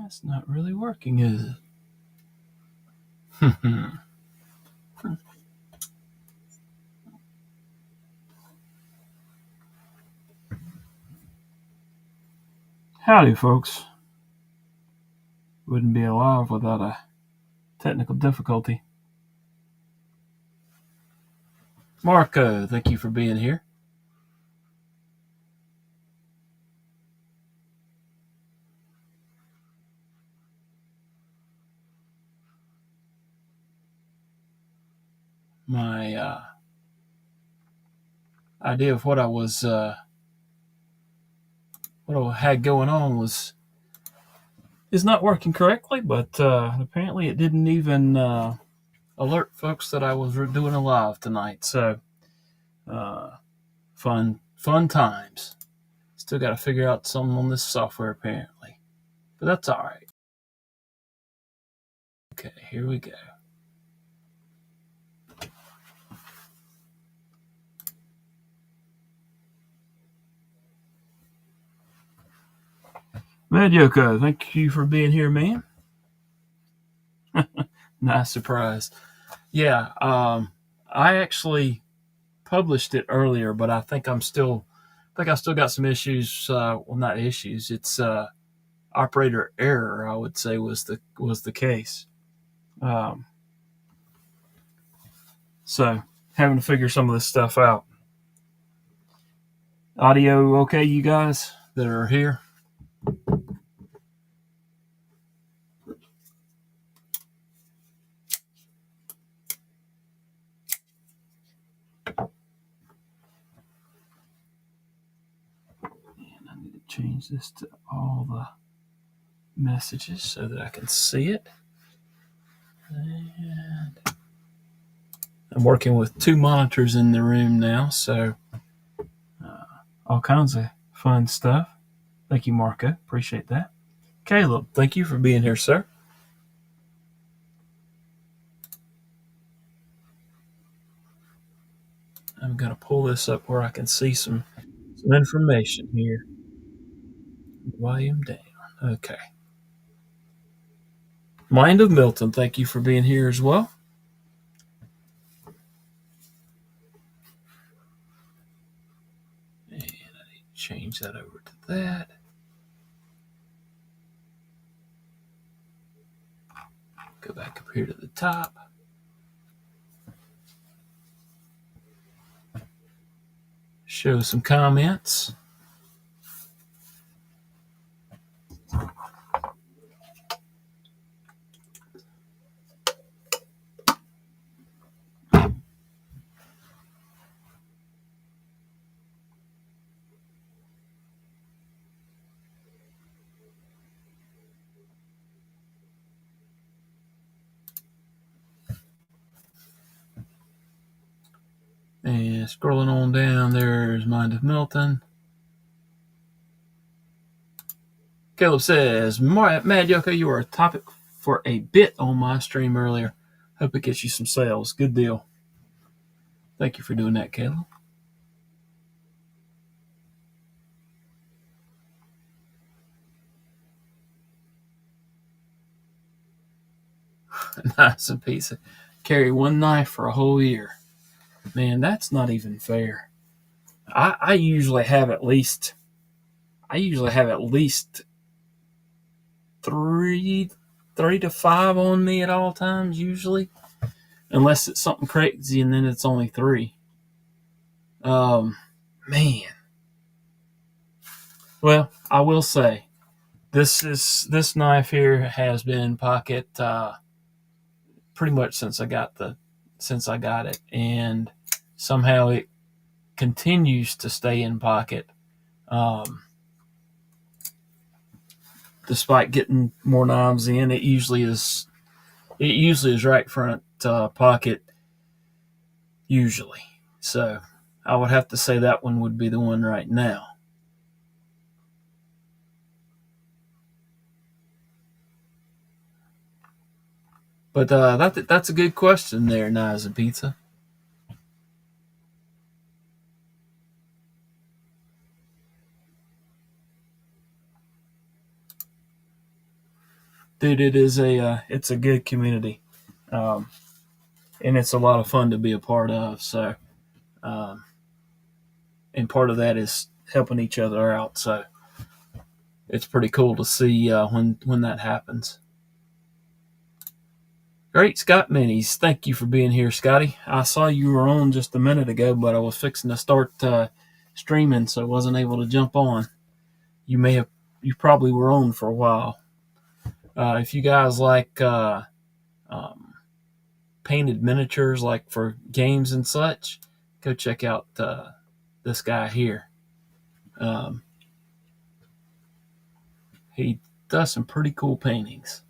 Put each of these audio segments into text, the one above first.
It's not really working, is it? Howdy, folks. Wouldn't be alive without a technical difficulty. Marco, thank you for being here. My idea of what I had going on is not working correctly, but apparently it didn't even alert folks that I was doing a live tonight. So fun times. Still got to figure out something on this software apparently, but that's all right. Okay, here we go. Mad Yoko, thank you for being here, man. Nice surprise. Yeah, I actually published it earlier, but I think I still got some issues. Well, not issues. It's operator error. I would say was the case. So having to figure some of this stuff out. Audio okay, you guys that are here? And I need to change this to all the messages so that I can see it. And I'm working with two monitors in the room now, so all kinds of fun stuff. Thank you, Marco. Appreciate that. Caleb, thank you for being here, sir. I'm going to pull this up where I can see some information here. Volume down. Okay. Mind of Milton, thank you for being here as well. And I need to change that over to that. Go back up here to the top. Show some comments. And scrolling on down, there's Mind of Milton. Caleb says, Mad Yoko, you were a topic for a bit on my stream earlier. Hope it gets you some sales. Good deal. Thank you for doing that, Caleb. Nice and pizza. Carry one knife for a whole year. Man, that's not even fair. I usually have at least three to five on me at all times, usually, unless it's something crazy, and then it's only three. Man. Well, I will say this knife here has been in pocket pretty much since I got it, and somehow it continues to stay in pocket, despite getting more knives in. It usually is right front pocket usually. So I would have to say that one would be the one right now. But that's a good question there, Knives and Pizza. dude, it's a good community, um, and it's a lot of fun to be a part of. So, um, and part of that is helping each other out. So it's pretty cool to see when that happens. Great, Scott Minis. Thank you for being here, Scotty. I saw you were on just a minute ago, but I was fixing to start streaming, so I wasn't able to jump on. You probably were on for a while. If you guys like um, painted miniatures, like for games and such, go check out this guy here. Um, he does some pretty cool paintings.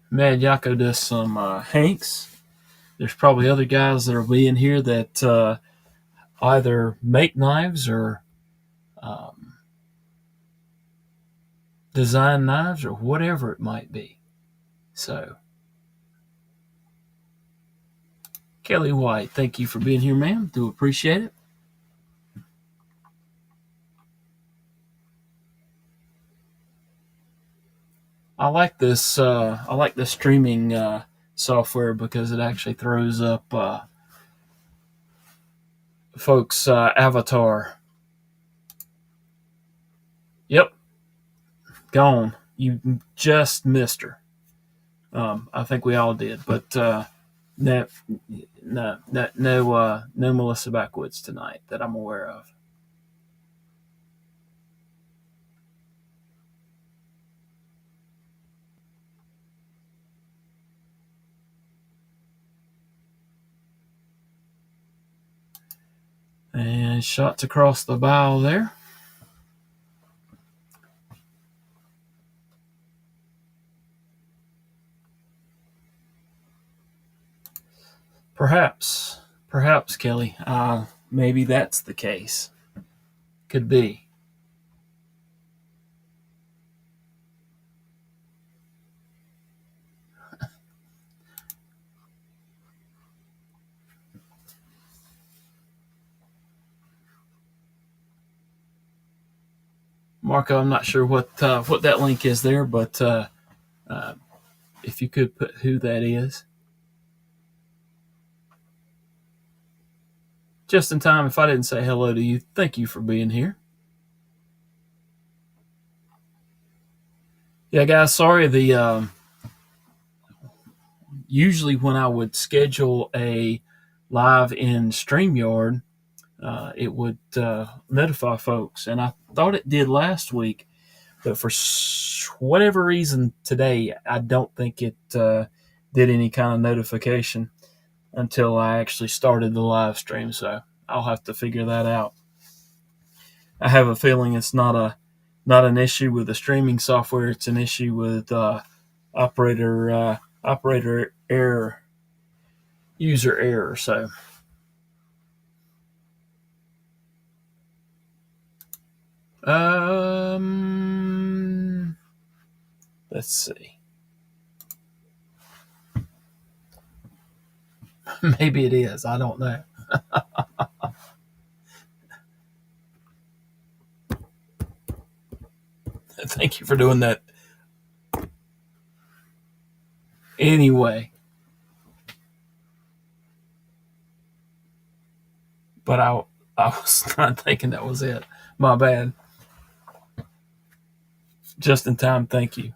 Mad Yako does some Hanks. There's probably other guys that will be in here that either make knives or um, design knives or whatever it might be. So, Kelly White, thank you for being here, ma'am. Do appreciate it. I like this. I like the streaming software because it actually throws up folks' avatar. Yep, gone. You just missed her. I think we all did, but no, no Melissa Backwoods tonight that I'm aware of. And shots across the bow there. Perhaps, Kelly. Maybe that's the case. Could be. Marco, I'm not sure what that link is there, but uh, if you could put who that is, just in time. If I didn't say hello to you, thank you for being here. Yeah, guys. Sorry. The usually when I would schedule a live in StreamYard, it would notify folks, and I thought it did last week, but for whatever reason today, I don't think it did any kind of notification until I actually started the live stream. So I'll have to figure that out. I have a feeling it's not an issue with the streaming software. It's an issue with operator error, user error. So let's see. Maybe it is. I don't know. Thank you for doing that. Anyway, but I was not thinking that was it. My bad. Just in time. Thank you.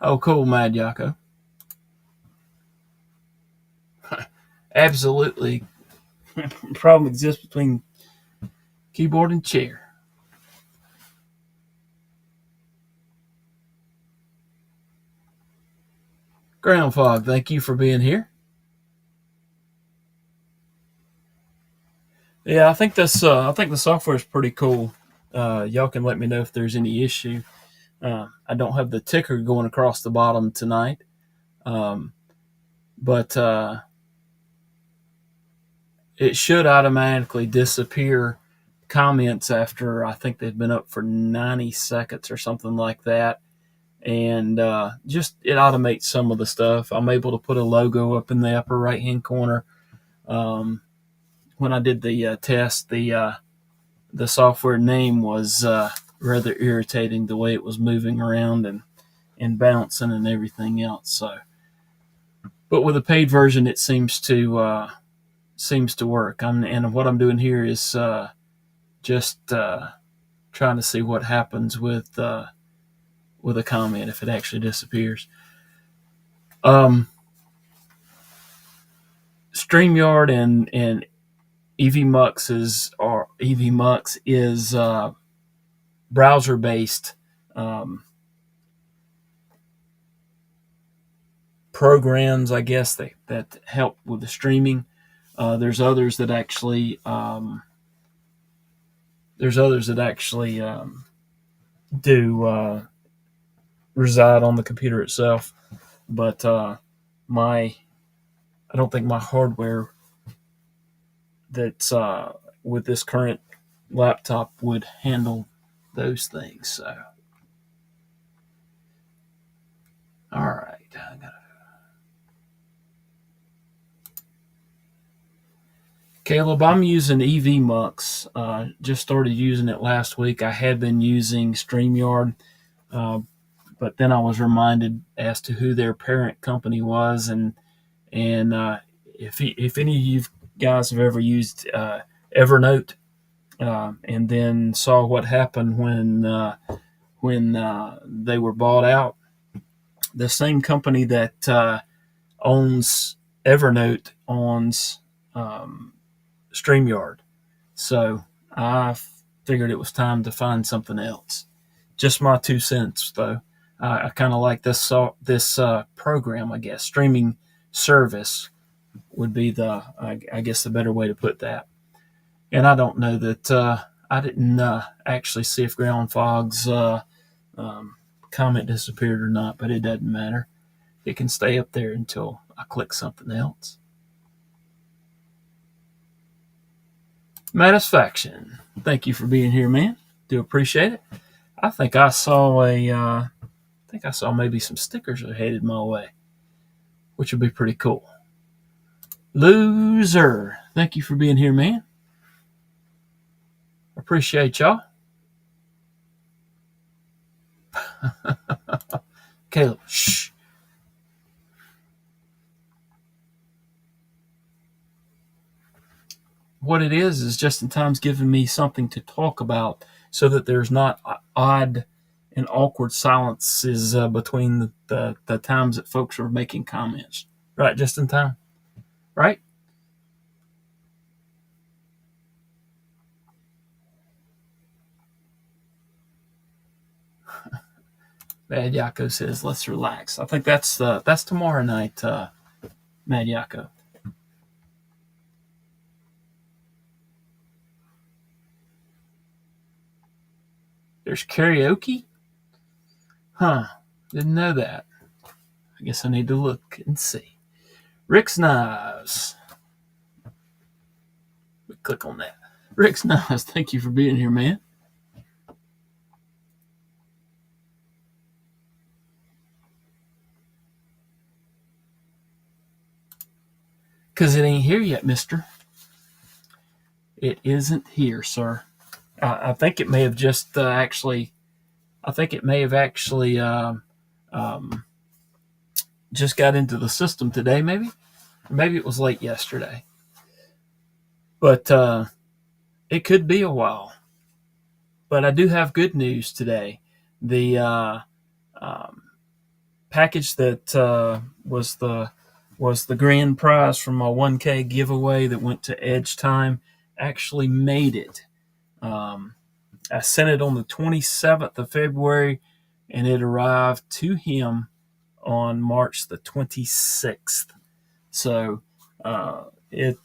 Oh, cool, Mad Yako. Absolutely. Problem exists between keyboard and chair. Ground Fog, thank you for being here. Yeah, I think this. I think the software is pretty cool. Y'all can let me know if there's any issue. I don't have the ticker going across the bottom tonight, um, but it should automatically disappear comments after I think they've been up for 90 seconds or something like that. And just it automates some of the stuff. I'm able to put a logo up in the upper right hand corner. Um, when I did the test, the software name was rather irritating the way it was moving around and bouncing and everything else. So, but with a paid version, it seems to work. And what I'm doing here is just trying to see what happens with a comment if it actually disappears. StreamYard and EVMux is browser based um, programs, I guess that help with the streaming. There's others that actually do reside on the computer itself, but my I don't think my hardware that's with this current laptop would handle those things. So, all right, Caleb, I'm using EVMux. Just started using it last week. I had been using StreamYard, uh, but then I was reminded as to who their parent company was, and if any of you guys have ever used Evernote, and then saw what happened when they were bought out, the same company that owns Evernote owns StreamYard. So I figured it was time to find something else. Just my 2 cents, though. I kind of like this program, I guess. Streaming service would be I guess, the better way to put that. And I don't know that I didn't actually see if Ground Fog's um, comment disappeared or not, but it doesn't matter. It can stay up there until I click something else. Satisfaction. Thank you for being here, man. Do appreciate it. I think I saw maybe some stickers that headed my way, which would be pretty cool. Loser. Thank you for being here, man. Appreciate y'all. Caleb, shh. What it is just in time's giving me something to talk about so that there's not odd and awkward silences between the times that folks are making comments. Right, just in time. Right? Mad Yako says, let's relax. I think that's tomorrow night, Mad Yako. There's karaoke? Huh. Didn't know that. I guess I need to look and see. Rick's Knives. We click on that. Rick's Knives, thank you for being here, man. Because it ain't here yet, mister. It isn't here, sir. I think it may have just actually. I think it may have actually um, just got into the system today, maybe. Maybe it was late yesterday. But it could be a while. But I do have good news today. The um, package that was the grand prize from my 1K giveaway that went to Edge Time actually made it. Um, I sent it on the 27th of February, and it arrived to him on March the 26th. So it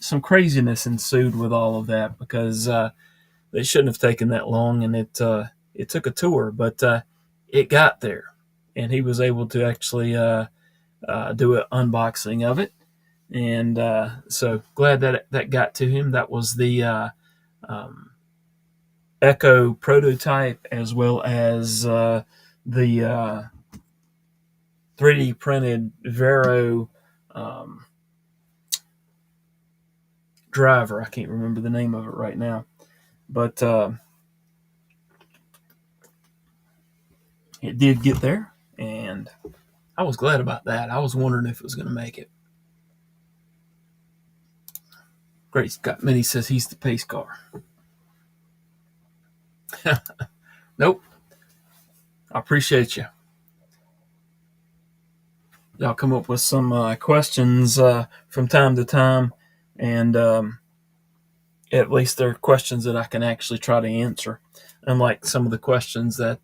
some craziness ensued with all of that because they shouldn't have taken that long, and it took a tour, but it got there, and he was able to actually do an unboxing of it, and so glad that that got to him. That was the um, Echo prototype, as well as the 3D printed Vero um, driver. I can't remember the name of it right now, but it did get there, and I was glad about that. I was wondering if it was going to make it. Great Scott Mini says he's the pace car. Nope. I appreciate you. Y'all come up with some questions from time to time, and at least they're questions that I can actually try to answer, unlike some of the questions that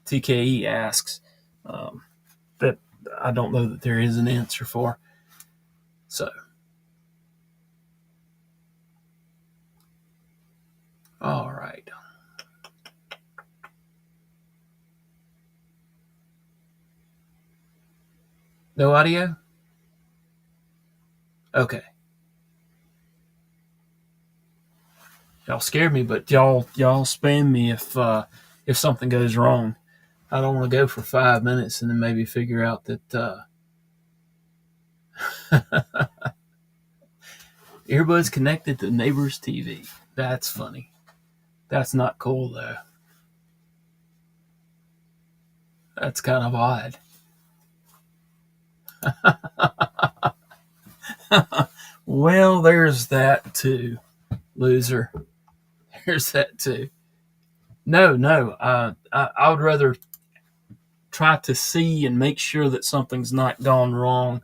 TKE asks that I don't know that there is an answer for. So, all right. No audio? Okay. Y'all scared me, but y'all spam me if something goes wrong. I don't want to go for 5 minutes and then maybe figure out that earbuds connected to neighbor's TV. That's funny. That's not cool though. That's kind of odd. Well, there's that too, loser. There's that too. No, no. I would rather try to see and make sure that something's not gone wrong,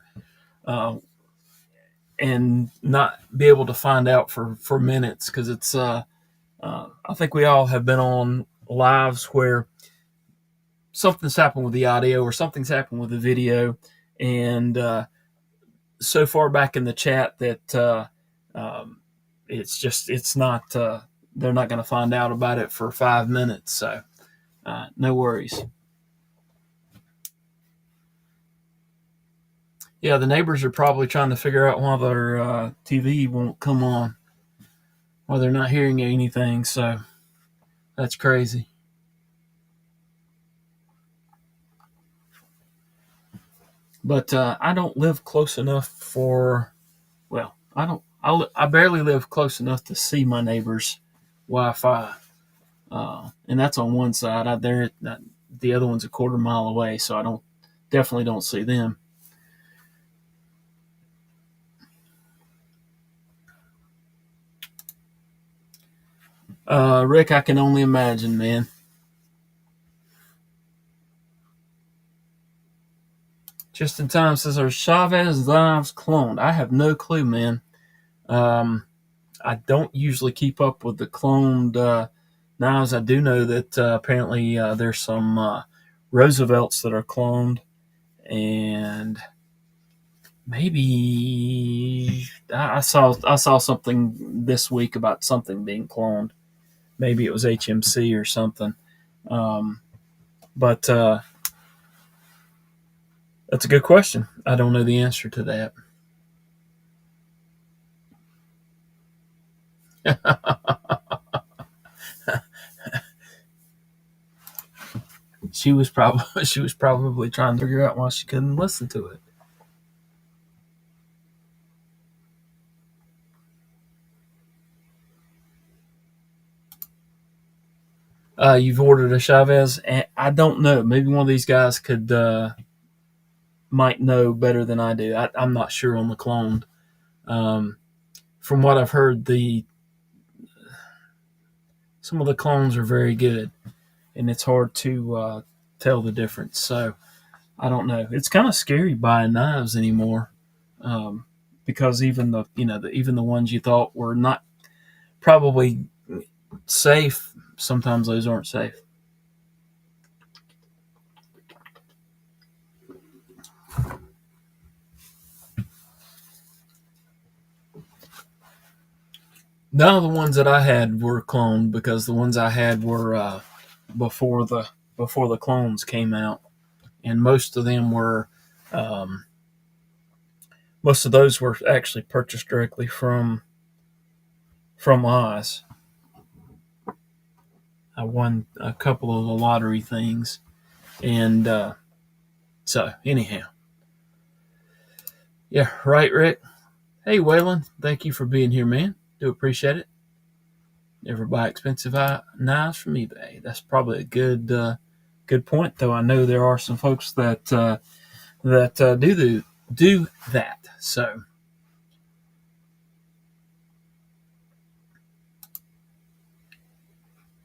uh, and not be able to find out for minutes, because it's. I think we all have been on lives where something's happened with the audio or something's happened with the video, and so far back in the chat that it's not. They're not going to find out about it for 5 minutes, so no worries. Yeah, the neighbors are probably trying to figure out why their TV won't come on, why they're not hearing anything. So that's crazy. But I don't live close enough for. Well, I don't. I barely live close enough to see my neighbors' Wi-Fi, and that's on one side. The other one's a quarter mile away, so I definitely don't see them. Rick, I can only imagine, man. Just in time says, "Are Chavez lives cloned?" I have no clue, man. Um, I don't usually keep up with the cloned knives. I do know that apparently there's some Roosevelts that are cloned, and maybe I saw something this week about something being cloned. Maybe it was HMC or something. Um, but that's a good question. I don't know the answer to that. She was probably trying to figure out why she couldn't listen to it. You've ordered a Chavez, and I don't know. Maybe one of these guys could might know better than I do. I'm not sure on the cloned. Um, from what I've heard, the some of the clones are very good, and it's hard to tell the difference. So I don't know. It's kind of scary buying knives anymore, because even the ones you thought were not probably safe, sometimes those aren't safe. None of the ones that I had were cloned because the ones I had were before the before the clones came out, and most of them were um, most of those were actually purchased directly from Oz. I won a couple of the lottery things, and so anyhow, yeah, right, Rick. Hey, Waylon, thank you for being here, man. Do appreciate it. Never buy expensive knives from eBay. That's probably a good point. Though I know there are some folks that do that. So,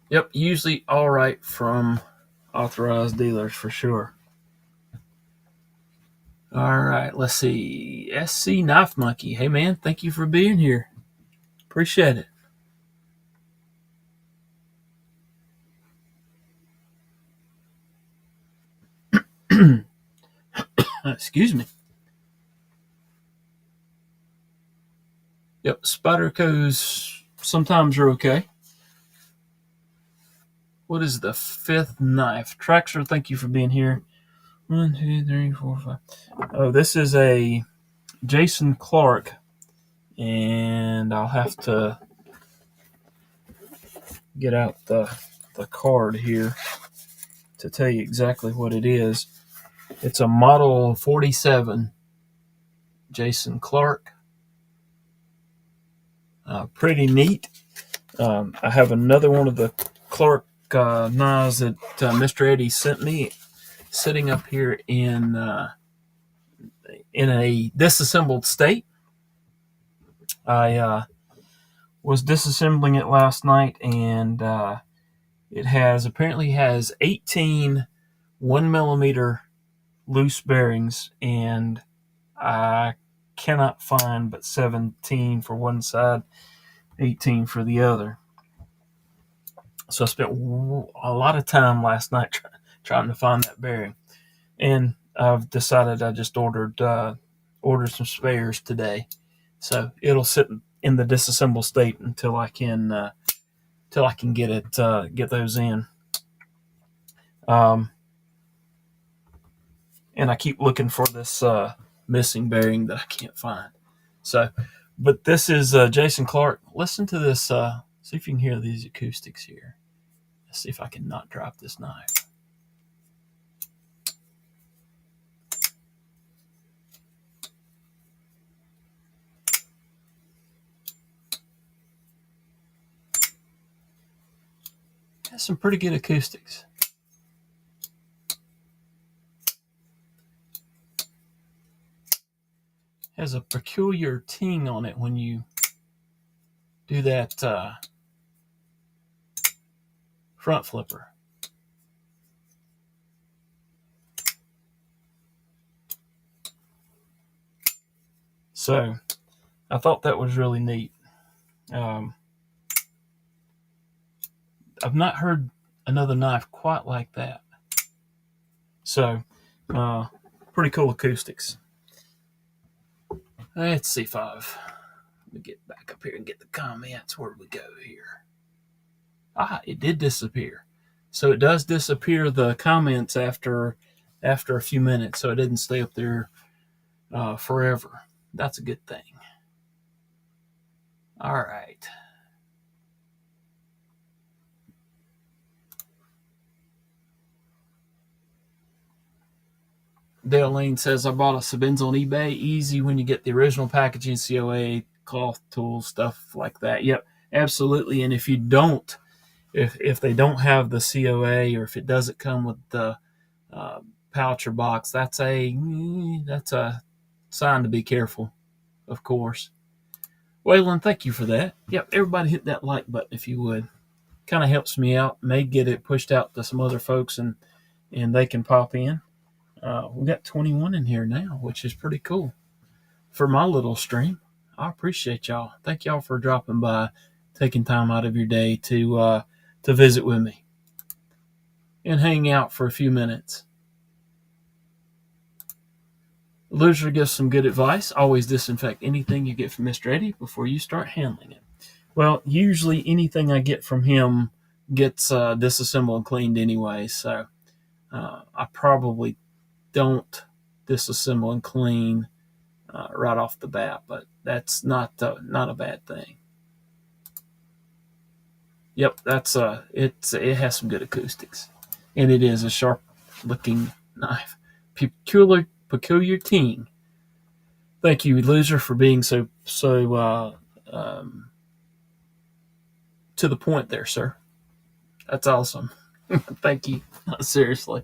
yep, usually all right from authorized dealers for sure. All right, let's see. SC Knife Monkey. Hey, man, thank you for being here. Appreciate it. Excuse me. Yep, Spyderco's sometimes are okay. What is the fifth knife? Traxxer, thank you for being here. 1, 2, 3, 4, 5. Oh, this is a Jason Clark, and I'll have to get out the card here to tell you exactly what it is. It's a Model 47 Jason Clark. Pretty neat. I have another one of the Clark knives that Mr. Eddie sent me sitting up here in a disassembled state. I was disassembling it last night, and it apparently has 18 1 millimeter loose bearings, and I cannot find but 17 for one side, 18 for the other. So I spent a lot of time last night trying to find that bearing, and I've decided I just ordered some spares today, so it'll sit in the disassembled state until I can get those in. Um, and I keep looking for this missing bearing that I can't find. So, but this is Jason Clark. Listen to this. See if you can hear these acoustics here. Let's see if I can not drop this knife. Has some pretty good acoustics. Has a peculiar ting on it when you do that front flipper. So I thought that was really neat. Um, I've not heard another knife quite like that. So pretty cool acoustics. Let's see if let me get back up here and get the comments. Where do we go here? It did disappear. So it does disappear the comments after a few minutes, so it didn't stay up there forever. That's a good thing. All right. Dale Lane says, I bought a Sabins on eBay. Easy when you get the original packaging, COA, cloth tools, stuff like that. Yep, absolutely. And if you don't, if they don't have the COA, or if it doesn't come with the pouch or box, that's a sign to be careful, of course. Waylon, thank you for that. Yep, everybody hit that like button if you would. Kind of helps me out. May get it pushed out to some other folks, and they can pop in. We got 21 in here now, which is pretty cool for my little stream. I appreciate y'all. Thank y'all for dropping by, taking time out of your day to visit with me and hang out for a few minutes. Loser gives some good advice. Always disinfect anything you get from Mr. Eddie before you start handling it. Well, usually anything I get from him gets disassembled and cleaned anyway, so I probably don't disassemble and clean right off the bat, but that's not a bad thing. Yep, that's it has some good acoustics, and it is a sharp looking knife. Peculiar ting. Thank you, loser, for being so to the point there, sir. That's awesome. Thank you. Seriously,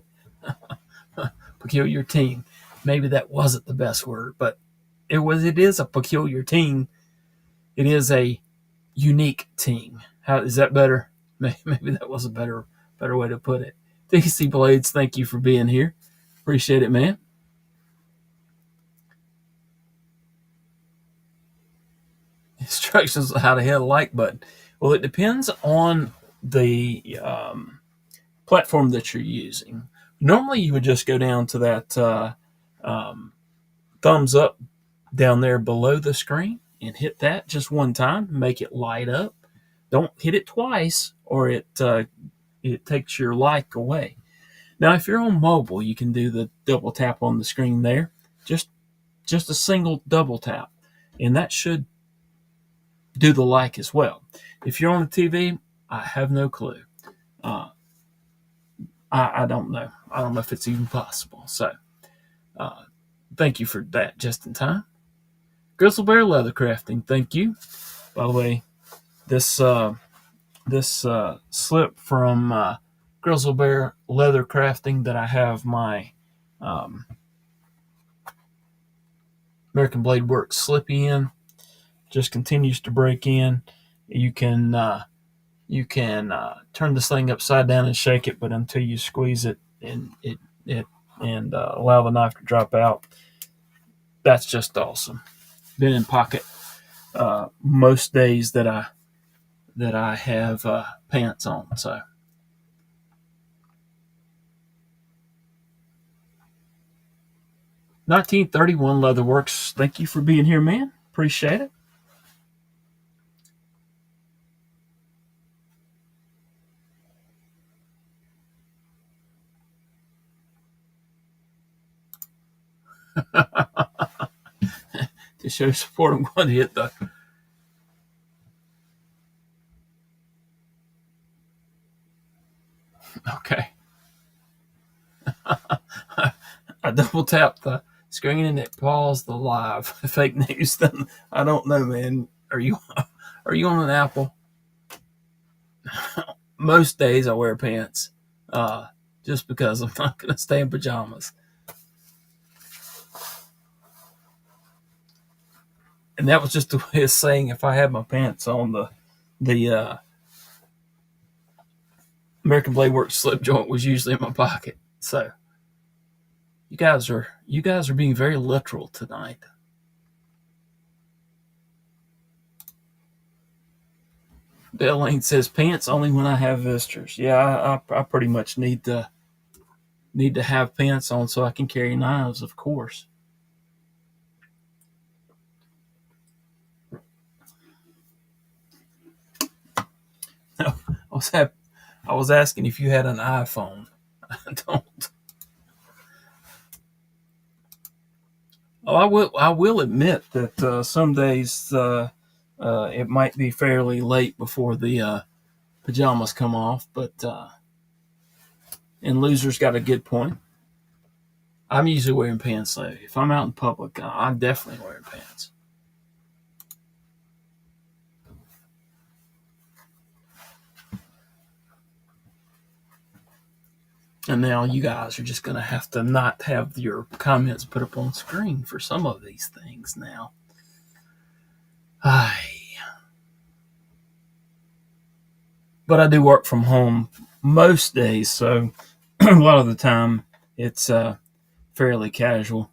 peculiar ting. Maybe that wasn't the best word, but it was. It is a peculiar ting. It is a unique ting. How is that better? Maybe that was a better way to put it. DC Blades, thank you for being here. Appreciate it, man. Instructions on how to hit a like button. Well, it depends on the platform that you're using. Normally, you would just go down to that thumbs up down there below the screen and hit that just one time. Make it light up. Don't hit it twice, or it takes your like away. Now, if you're on mobile, you can do the double tap on the screen there. Just a single double tap, and that should do the like as well. If you're on a TV, I have no clue. Uh, I don't know. I don't know if it's even possible. So, uh, thank you for that just in time. Grizzle Bear Leather Crafting, thank you. By the way, this slip from Grizzle Bear Leather Crafting that I have my um, American Blade Works slippy in just continues to break in. You can turn this thing upside down and shake it, but until you squeeze it and allow the knife to drop out, that's just awesome. Been in pocket most days that I have pants on. So 1931 Leatherworks, thank you for being here, man. Appreciate it. To show support, I'm going to hit the. Okay. I double tapped the screen and it paused the live. Fake news. Then I don't know, man. Are you on an Apple? Most days I wear pants, uh, just because I'm not going to stay in pajamas. And that was just the way of saying if I had my pants on, the American Blade Works slip joint was usually in my pocket. So you guys are being very literal tonight. Dale Lane says pants only when I have visitors. Yeah, I pretty much need to have pants on so I can carry knives, of course. I was I was asking if you had an iPhone. I don't. Well, I will admit that some days it might be fairly late before the pajamas come off, but and loser's got a good point. I'm usually wearing pants though. If I'm out in public, I'm definitely wearing pants. And now you guys are just going to have to not have your comments put up on screen for some of these things now. Ay. But I do work from home most days, so a lot of the time it's fairly casual,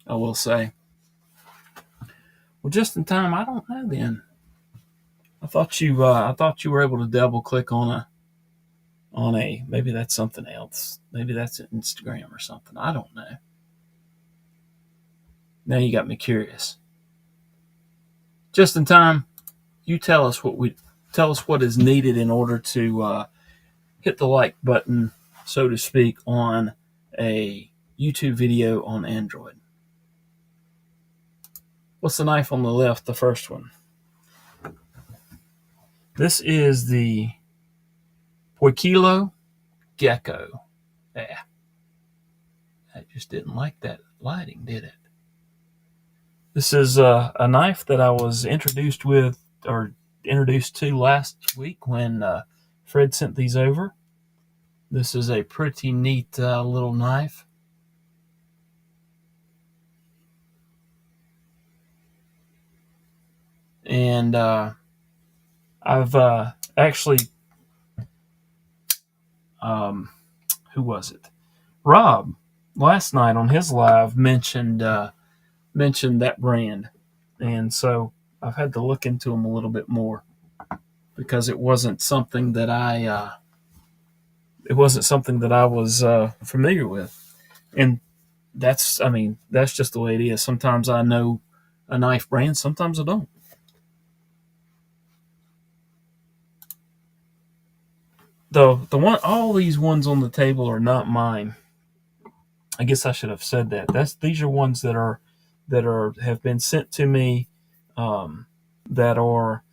I will say. Well, just in time, I don't know. Then I thought you were able to double click on a maybe that's something else. Maybe that's Instagram or something. I don't know. Now you got me curious. Just in time, you tell us what is needed in order to hit the like button, so to speak, on a YouTube video on Android. What's the knife on the left, the first one? This is the Poikilo Gecko. Yeah, I just didn't like that lighting, did it? This is a knife that I was introduced to last week when Fred sent these over. This is a pretty neat little knife. And I've actually, who was it? Rob, last night on his live, mentioned that brand. And so I've had to look into them a little bit more because it wasn't something that I was familiar with. And that's just the way it is. Sometimes I know a knife brand, sometimes I don't. The one, all these ones on the table are not mine. I guess I should have said that. These are ones that have been sent to me, that are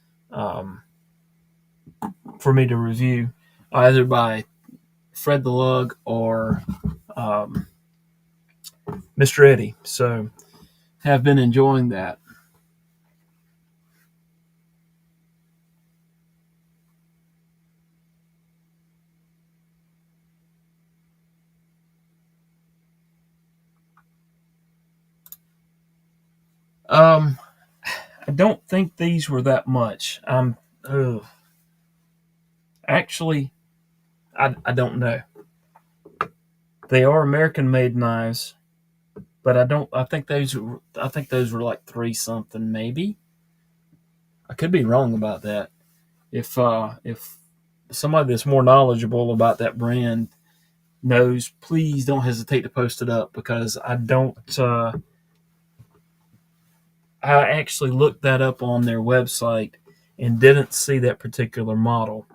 for me to review, either by Fred the Lug or Mr. Eddie. So have been enjoying that. I don't think these were that much. Actually, I don't know. They are American made knives, but I think those were like 3 something maybe. I could be wrong about that. If somebody that's more knowledgeable about that brand knows, please don't hesitate to post it up, because I don't. I actually looked that up on their website and didn't see that particular model,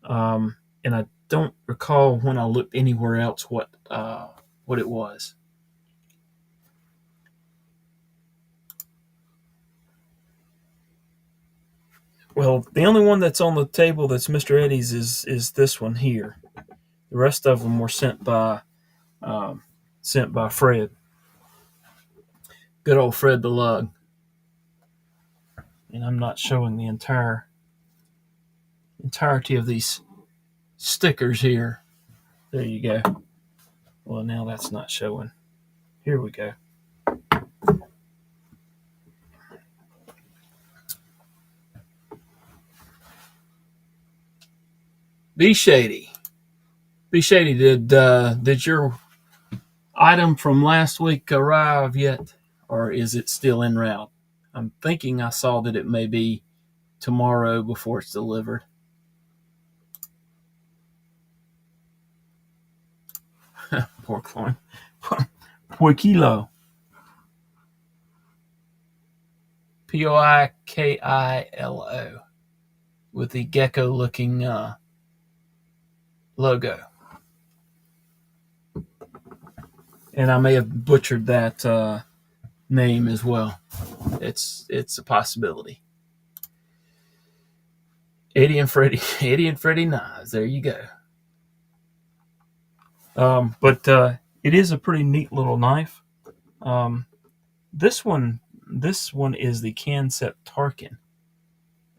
and I don't recall when I looked anywhere else what it was. Well, the only one that's on the table that's Mr. Eddie's is this one here. The rest of them were sent by Fred. Good old Fred the Lug. And I'm not showing the entirety of these stickers here. There you go. Well, now that's not showing. Here we go. Be Shady. Be Shady, did your item from last week arrive yet, or is it still en route? I'm thinking I saw that it may be tomorrow before it's delivered. Pork loin. Poikilo. Poikilo. With the gecko looking logo. And I may have butchered that name as well. It's a possibility. Eddie and Freddie Knives. There you go. But it is a pretty neat little knife. This one is the Kansept Tarkin.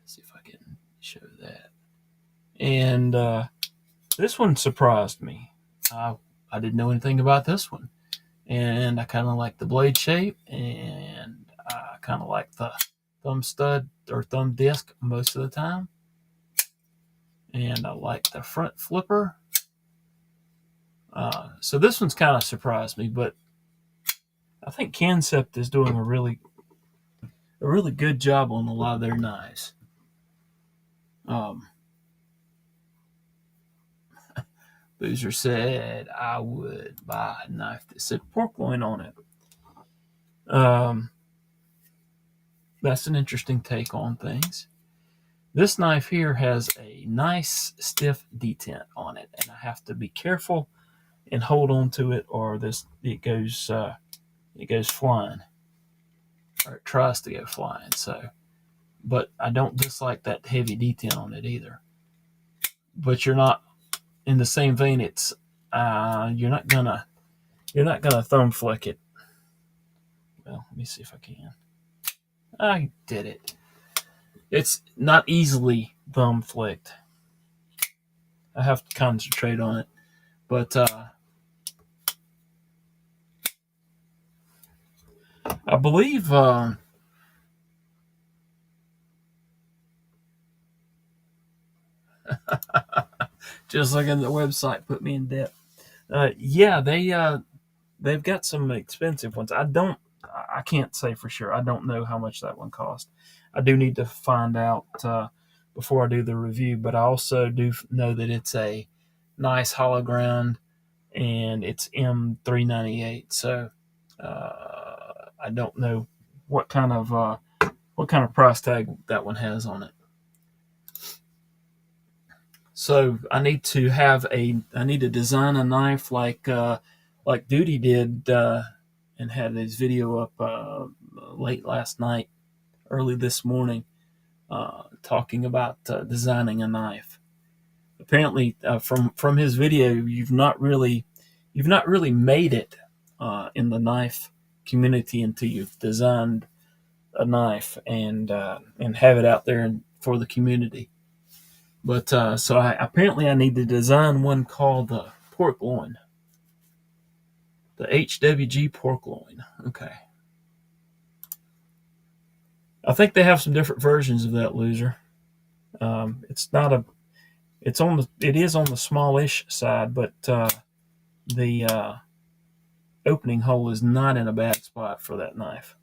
Let's see if I can show that. And this one surprised me. I didn't know anything about this one, and I kind of like the blade shape, and I kind of like the thumb stud or thumb disc most of the time, and I like the front flipper. So this one's kind of surprised me, but I think Kansept is doing a really good job on a lot of their knives. Boozer said I would buy a knife that said pork loin on it. That's an interesting take on things. This knife here has a nice stiff detent on it, and I have to be careful and hold on to it, or it goes flying, or it tries to go flying. So, but I don't dislike that heavy detent on it either. But you're not in the same vein. It's you're not gonna thumb flick it. Well, let me see if I can. I did it. It's not easily thumb flicked. I have to concentrate on it, but I believe just looking at the website put me in debt. Yeah, they've got some expensive ones. I can't say for sure. I don't know how much that one cost. I do need to find out before I do the review, but I also do know that it's a nice hollow ground and it's M398. So I don't know what kind of price tag that one has on it. So I need to design a knife like Duty did and had his video up late last night, early this morning, talking about designing a knife. Apparently, from his video, you've not really made it in the knife community until you've designed a knife and have it out there for the community. But so apparently I need to design one called the pork loin, the HWG pork loin. Okay. I think they have some different versions of that loser. It is on the smallish side, but the opening hole is not in a bad spot for that knife.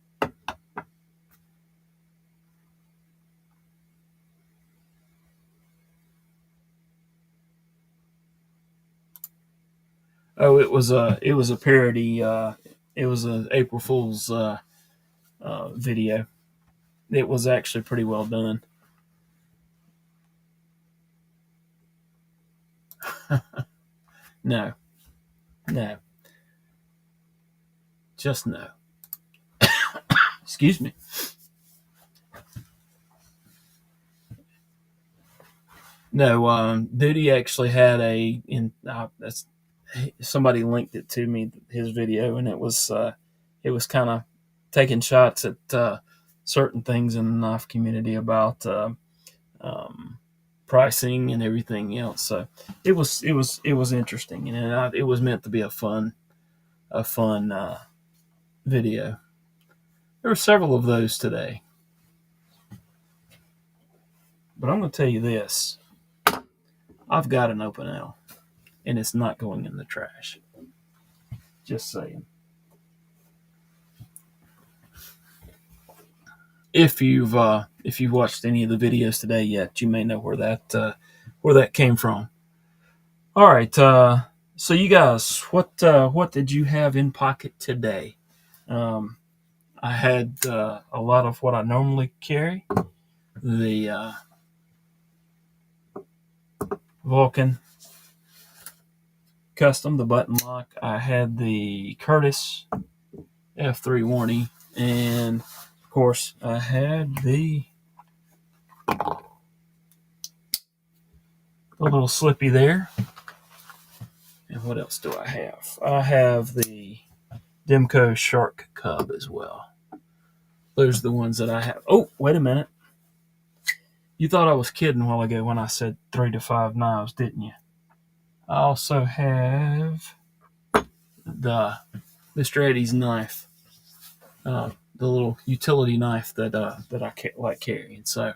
Oh, it was a parody. It was an April Fool's video. It was actually pretty well done. No, no, just no. Excuse me. No, Duty actually had somebody linked it to me, his video, and it was kind of taking shots at certain things in the knife community about pricing and everything else. So it was interesting, and it was meant to be a fun video. There were several of those today, but I'm going to tell you this: I've got an open L, and it's not going in the trash. Just saying. If you've watched any of the videos today yet, you may know where that came from. All right, so you guys, what did you have in pocket today? I had a lot of what I normally carry, the Vulcan Custom, the button lock. I had the Curtis F3 warning, and of course I had the little slippy there. And what else do I have? I have the Demco Shark Cub as well. Those are the ones that I have. Oh, wait a minute. You thought I was kidding a while ago when I said 3 to 5 knives, didn't you? I also have the Mr. Eddie's knife, the little utility knife that I like carrying. So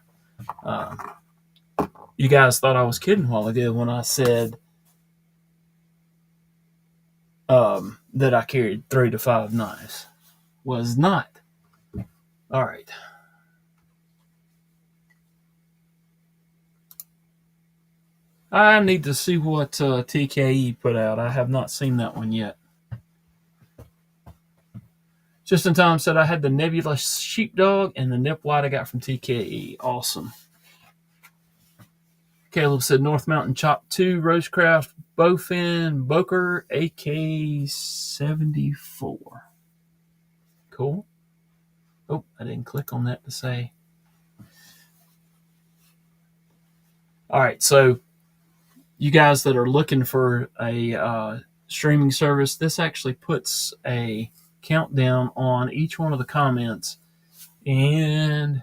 you guys thought I was kidding a while ago when I said that I carried 3 to 5 knives. Was not. All right. I need to see what TKE put out. I have not seen that one yet. Just in time said I had the Nebula Sheepdog and the Nip Light I got from TKE. Awesome. Caleb said North Mountain Chop 2 Rosecraft Bowfin Boker AK-74. Cool. Oh, I didn't click on that to say. All right, so you guys that are looking for a streaming service, this actually puts a countdown on each one of the comments, and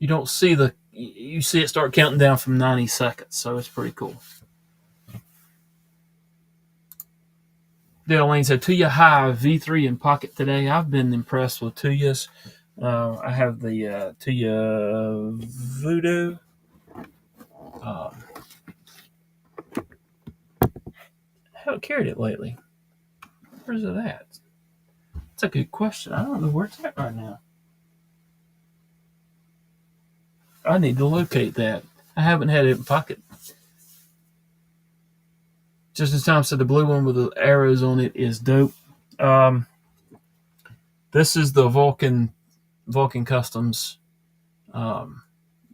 you don't see you see it start counting down from 90 seconds, so it's pretty cool. Dale Lane said Tuya High V3 in pocket today. I've been impressed with Tuyas. I have the Tuya Voodoo. I haven't carried it lately. Where's it at? That's a good question. I don't know where it's at right now. I need to locate that. I haven't had it in pocket. Just as Tom said, the blue one with the arrows on it is dope. This is the Vulcan Customs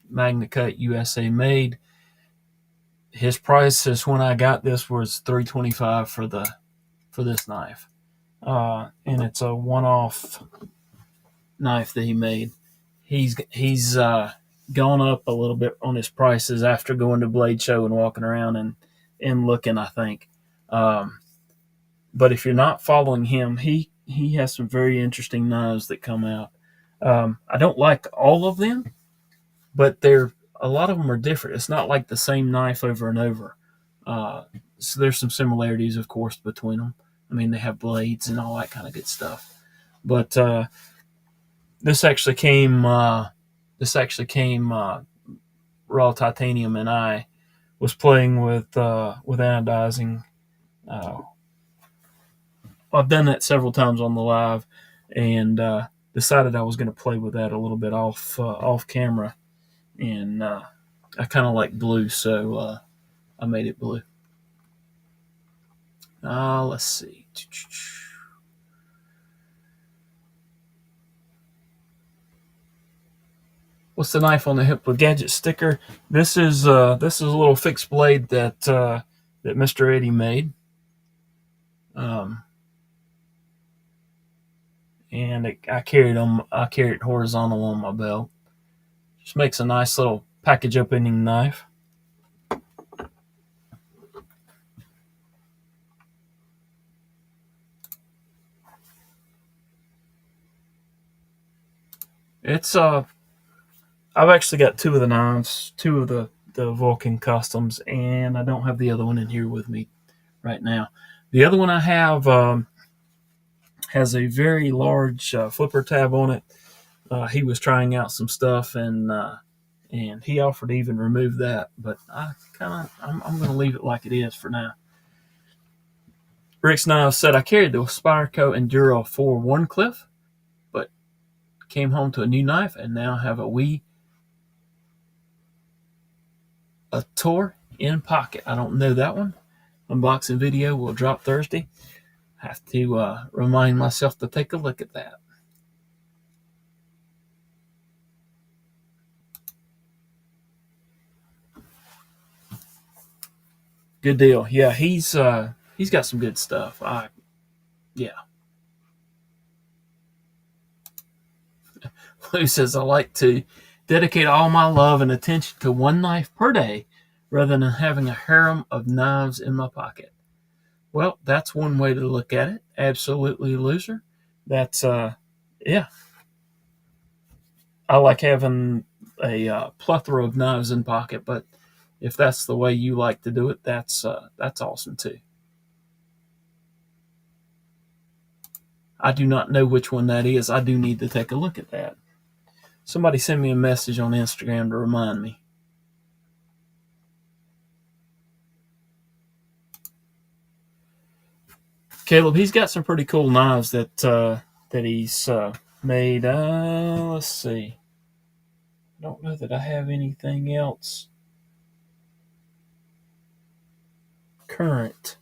Magna Cut USA made. His price is when I got this was $325 for this knife, and it's a one-off knife that he made. He's gone up a little bit on his prices after going to Blade Show and walking around and looking, I think. But if you're not following him, he has some very interesting knives that come out. I don't like all of them, but a lot of them are different. It's not like the same knife over and over. So there's some similarities, of course, between them. I mean, they have blades and all that kind of good stuff. But this actually came raw titanium, and I was playing with anodizing. I've done that several times on the live, and decided I was going to play with that a little bit off camera, and I kind of like blue, so I made it blue. Let's see. What's the knife on the hip with gadget sticker? This is a little fixed blade that Mr. Eddie made. And I carried it horizontal on my belt. Just makes a nice little package opening knife. It's I've actually got two of the knives, two of the Vulcan Customs, and I don't have the other one in here with me right now. The other one I have has a very large flipper tab on it. He was trying out some stuff, and he offered to even remove that, but I'm going to leave it like it is for now. Rick's Knives said, I carried the Spyderco Enduro 4 Warncliffe, but came home to a new knife and now have a Tor in pocket. I don't know that one. Unboxing video will drop Thursday. Have to remind myself to take a look at that. Good deal. Yeah, he's got some good stuff. Yeah. Who says I like to dedicate all my love and attention to one knife per day rather than having a harem of knives in my pocket. Well, that's one way to look at it. Absolutely, loser. That's yeah. I like having a plethora of knives in pocket, but if that's the way you like to do it, that's awesome too. I do not know which one that is. I do need to take a look at that. Somebody send me a message on Instagram to remind me. Caleb, he's got some pretty cool knives that he's made. Let's see. I don't know that I have anything else currently.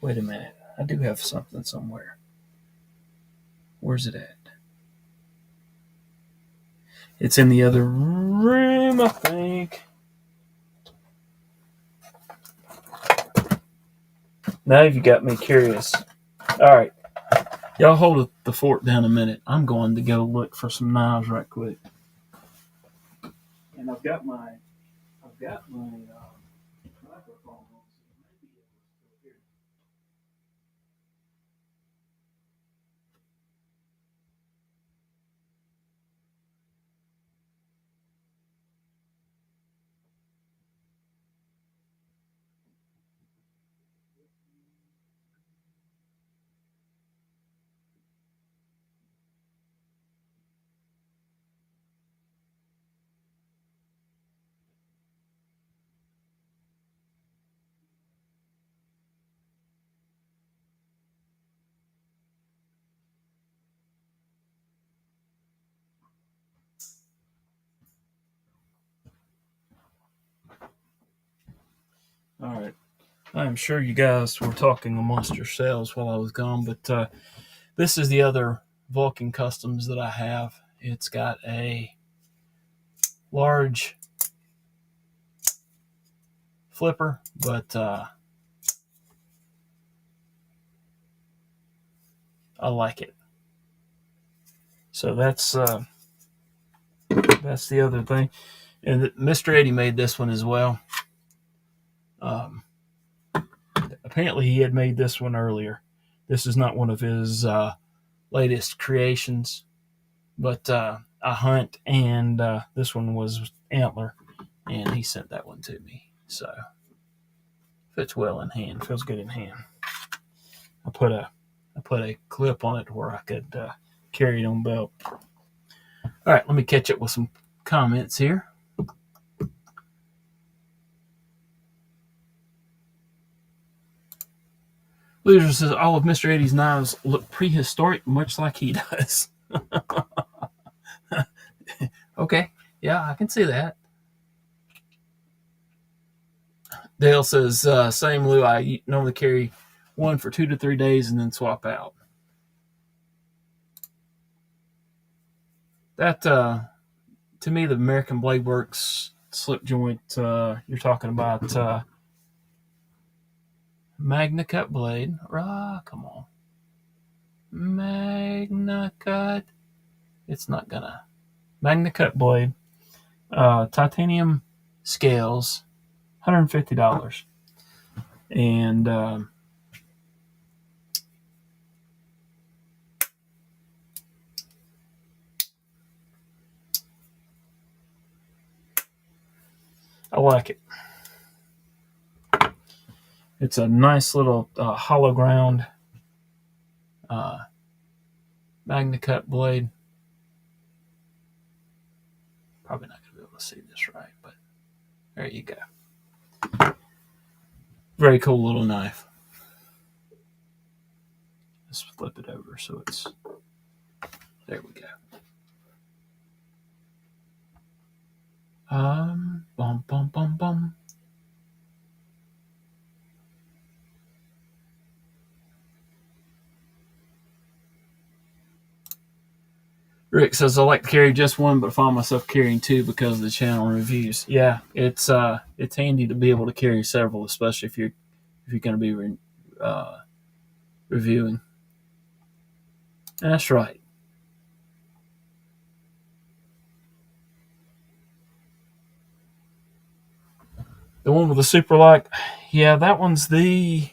Wait a minute. I do have something somewhere. Where's it at? It's in the other room, I think. Now you got me curious. All right. Y'all hold the fort down a minute. I'm going to go look for some knives right quick. And I've got my microphone on. All right. I'm sure you guys were talking amongst yourselves while I was gone, but this is the other Vulcan Customs that I have. It's got a large flipper, but I like it. So that's the other thing. And Mr. Eddie made this one as well. Um, Apparently, he had made this one earlier. This is not one of his latest creations, but I hunt, and this one was antler, and he sent that one to me. So fits well in hand, feels good in hand. I put a clip on it where I could carry it on belt. All right, let me catch up with some comments here. Loser says all of Mr. Eddie's knives look prehistoric, much like he does. Okay, yeah, I can see that. Dale says, same Lou, I normally carry one for 2 to 3 days and then swap out. That, to me, the American Blade Works slip joint, you're talking about Magna Cut blade. Come on. Magna Cut. It's not gonna. Magna Cut blade. Titanium scales, $150. And I like it. It's a nice little hollow ground Magna Cut blade. Probably not going to be able to see this right, but there you go. Very cool little knife. Let's flip it over so it's. There we go. Bum, bum, bum, bum. Rick says I like to carry just one, but find myself carrying two because of the channel reviews. Yeah, it's handy to be able to carry several, especially if you're going to be reviewing. That's right. The one with the super lock, yeah, that one's the.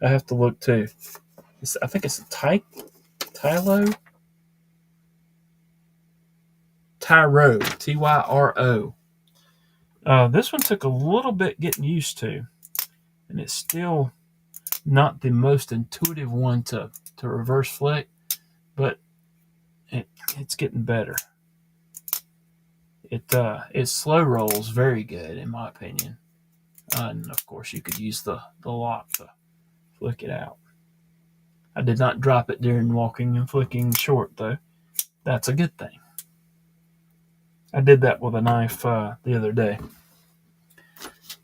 I have to look too. I think it's a Tyro. Tyro, Tyro. This one took a little bit getting used to, and it's still not the most intuitive one to reverse flick, but it's getting better. It slow rolls very good in my opinion, and of course you could use the lock to flick it out. I did not drop it during walking and flicking short though. That's a good thing. I did that with a knife the other day,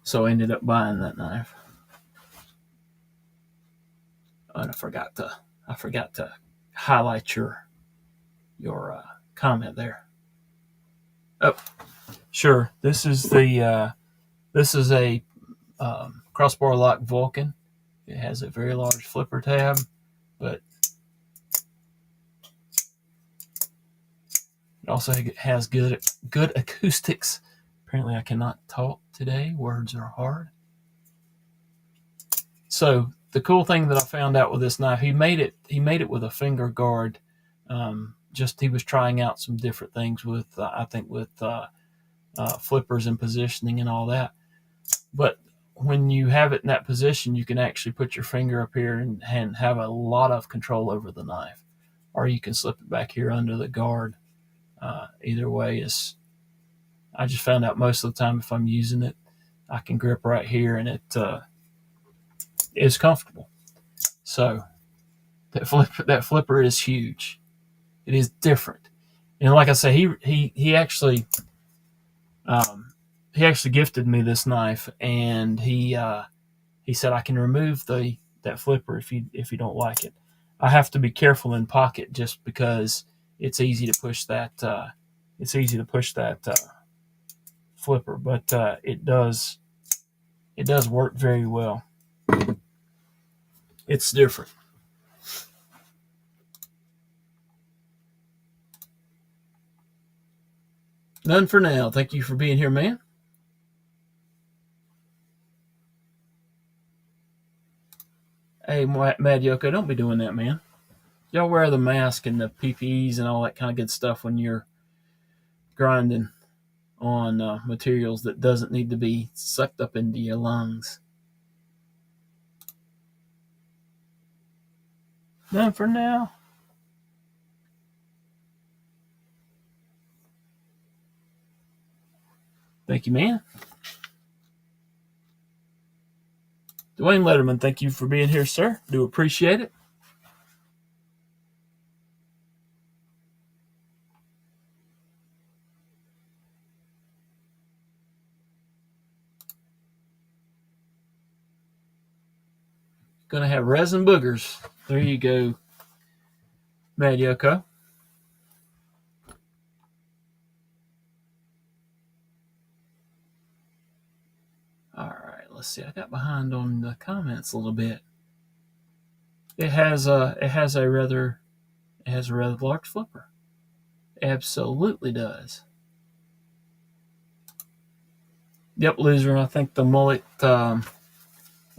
so I ended up buying that knife. And I forgot to highlight your comment there. Oh, sure. This is a crossbar lock Vulcan. It has a very large flipper tab, but it also has good acoustics. Apparently, I cannot talk today. Words are hard. So the cool thing that I found out with this knife, he made it with a finger guard. Just he was trying out some different things with I think with flippers and positioning and all that. But when you have it in that position, you can actually put your finger up here and have a lot of control over the knife, or you can slip it back here under the guard. Either way is, I just found out most of the time if I'm using it, I can grip right here and it is comfortable. So that flipper is huge. It is different, and like I say, um, he actually gifted me this knife, and he said I can remove that flipper if you don't like it. I have to be careful in pocket just because it's easy to push that flipper, but it does work very well. It's different. None for now. Thank you for being here, man. Hey, Mad Yoko, don't be doing that, man. Y'all wear the mask and the PPEs and all that kind of good stuff when you're grinding on materials that doesn't need to be sucked up into your lungs. None for now. Thank you, man. Dwayne Letterman, thank you for being here, sir. Do appreciate it. Gonna have resin boogers. There you go, Mad Yoko. All right, let's see. I got behind on the comments a little bit. It has a rather large flipper. Absolutely does. Yep, loser. I think the mullet. I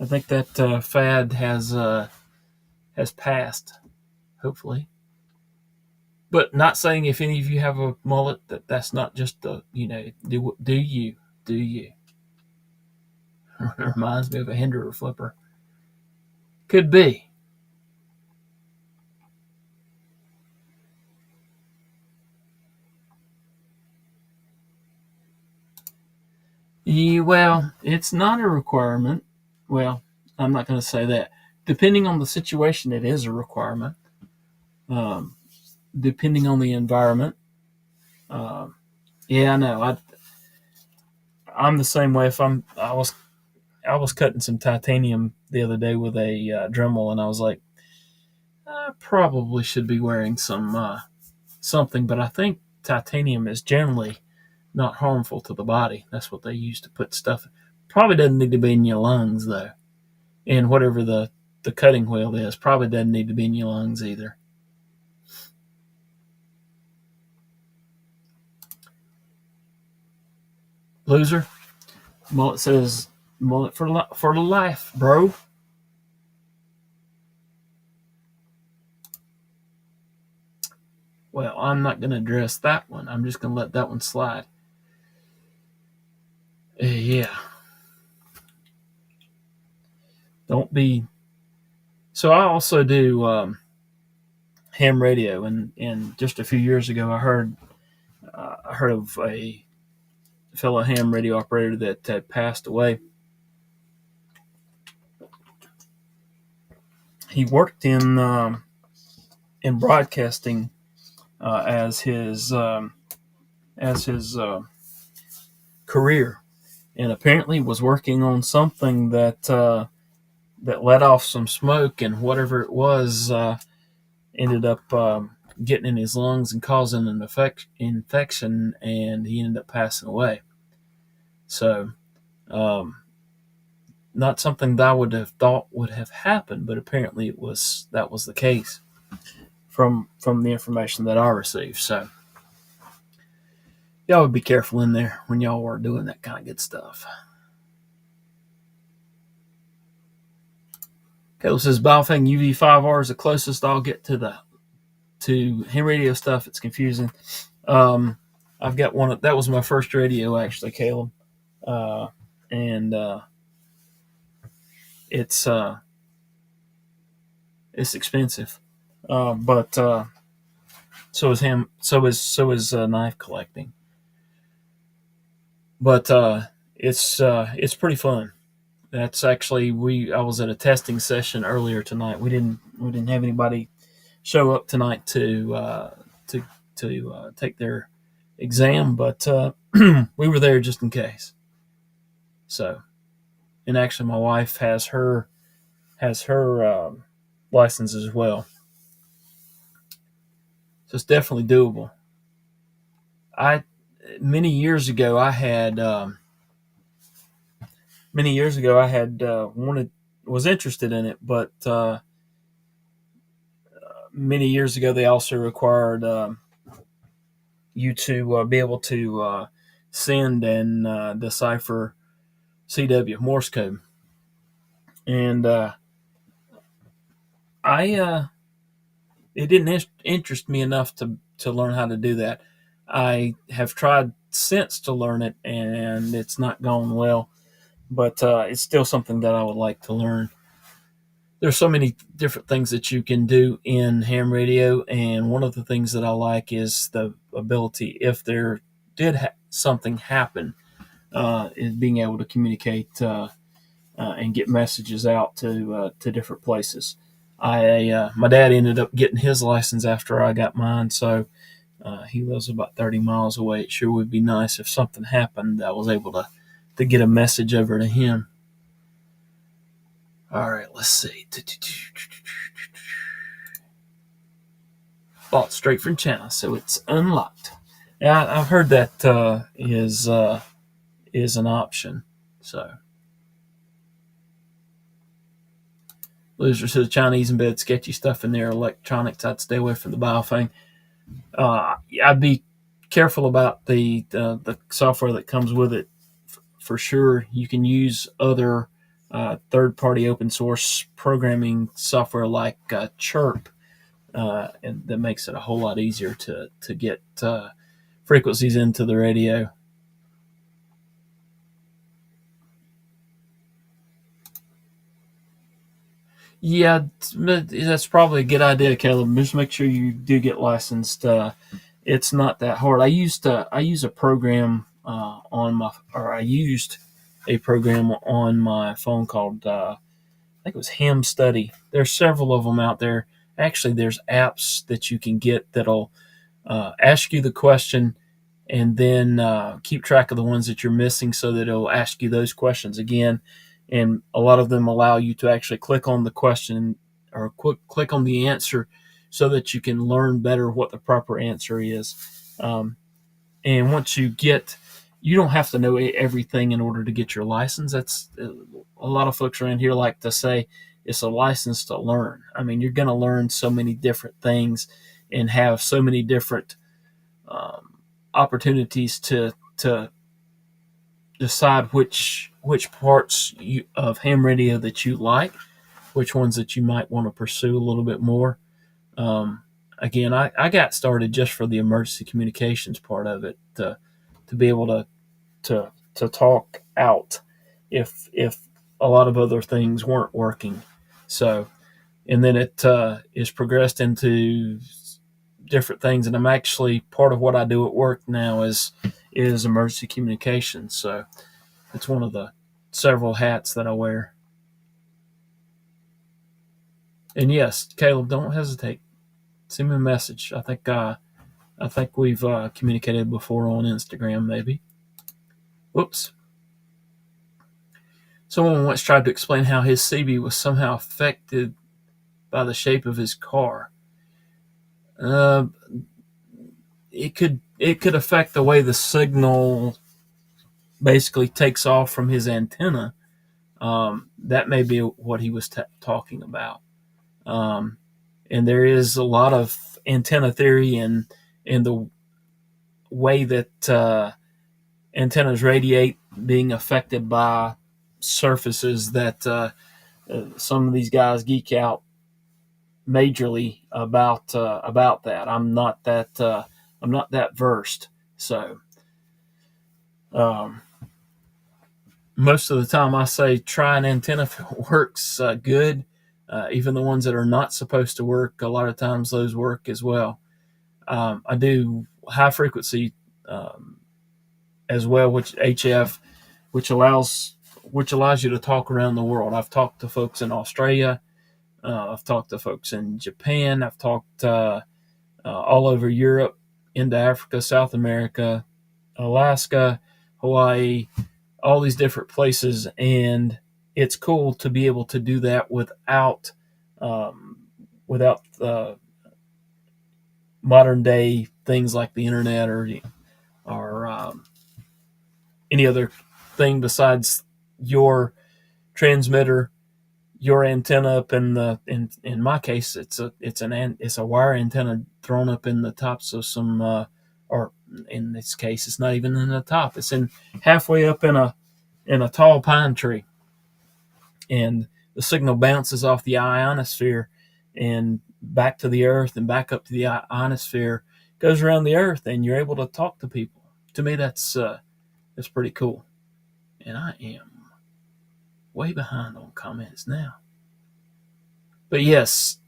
think that fad has passed. Hopefully, but not saying if any of you have a mullet that's not just a do you. Reminds me of a Hinderer flipper. Could be. Yeah, well, it's not a requirement. Well, I'm not going to say that. Depending on the situation, it is a requirement. Um, Depending on the environment. Um, yeah, I know. I'm the same way. I was cutting some titanium the other day with a Dremel, and I was like, I probably should be wearing something, but I think titanium is generally not harmful to the body. That's what they use to put stuff. Probably doesn't need to be in your lungs though, and whatever the cutting wheel is probably doesn't need to be in your lungs either. Loser, mullet says mullet for life, bro. Well, I'm not going to address that one. I'm just going to let that one slide. Yeah. Don't be. So I also do ham radio, and just a few years ago, I heard of a fellow ham radio operator that had passed away. He worked in broadcasting as his career, and apparently was working on something that let off some smoke, and whatever it was ended up getting in his lungs and causing an infection, and he ended up passing away. So, um, not something that I would have thought would have happened, but apparently that was the case from the information that I received. So, y'all would be careful in there when y'all are doing that kind of good stuff. Caleb says Baofeng UV5R is the closest I'll get to ham radio stuff. It's confusing. I've got one that was my first radio actually, Caleb, and it's expensive, but so is him. So is knife collecting, but it's pretty fun. That's actually I was at a testing session earlier tonight. We didn't have anybody show up tonight to take their exam, but we were there just in case. So, and actually, my wife has her license as well, so it's definitely doable. I many years ago I had wanted was interested in it, but many years ago they also required you to be able to send and decipher CW Morse code, and I it didn't interest me enough to learn how to do that. I have tried since to learn it, and it's not gone well, but it's still something that I would like to learn. There's so many different things that you can do in ham radio, and one of the things that I like is the ability, if there did something happen, is being able to communicate and get messages out to different places. My dad ended up getting his license after I got mine, so he lives about 30 miles away. It sure would be nice if something happened, I was able to get a message over to him. All right, let's see. Bought straight from China, so it's unlocked. Yeah, I've heard that is an option. So, loser says Chinese embed sketchy stuff in their electronics. I'd stay away from the Baofeng. I'd be careful about the software that comes with it. For sure, you can use other third-party open source programming software like Chirp, and that makes it a whole lot easier to get frequencies into the radio. Yeah, that's probably a good idea, Caleb. Just make sure you do get licensed. It's not that hard. I use a program I used a program on my phone called I think it was Ham Study. There's several of them out there. Actually, there's apps that you can get that'll ask you the question and then keep track of the ones that you're missing so that it'll ask you those questions again. And a lot of them allow you to actually click on the question or click on the answer so that you can learn better what the proper answer is. And once you don't have to know everything in order to get your license. That's a lot of folks around here like to say it's a license to learn. I mean, you're going to learn so many different things and have so many different opportunities to decide which parts of ham radio that you like, which ones that you might want to pursue a little bit more. Again, I got started just for the emergency communications part of it to be able to talk out if a lot of other things weren't working. So, and then it is progressed into different things, and I'm actually part of what I do at work now is emergency communications. So it's one of the several hats that I wear. And yes, Caleb, don't hesitate. Send me a message. I think we've communicated before on Instagram, maybe. Whoops. Someone once tried to explain how his CB was somehow affected by the shape of his car. Uh, it could affect the way the signal basically takes off from his antenna. That may be what he was talking about. Um, and there is a lot of antenna theory in the way that antennas radiate being affected by surfaces that some of these guys geek out majorly about that. I'm not that versed, so um, most of the time I say try an antenna if it works good. Even the ones that are not supposed to work, a lot of times those work as well. I do high frequency um, as well, which HF, which allows you to talk around the world. I've talked to folks in Australia. I've talked to folks in Japan. I've talked all over Europe, into Africa, South America, Alaska, Hawaii, all these different places, and it's cool to be able to do that um, without modern day things like the internet or any other thing besides your transmitter, your antenna up in my case it's a wire antenna thrown up in the tops of some or in this case it's not even in the top, it's in halfway up in a tall pine tree, and the signal bounces off the ionosphere and back to the earth and back up to the ionosphere, goes around the earth, and you're able to talk to people. To me that's pretty cool, and I am way behind on comments now. But yes,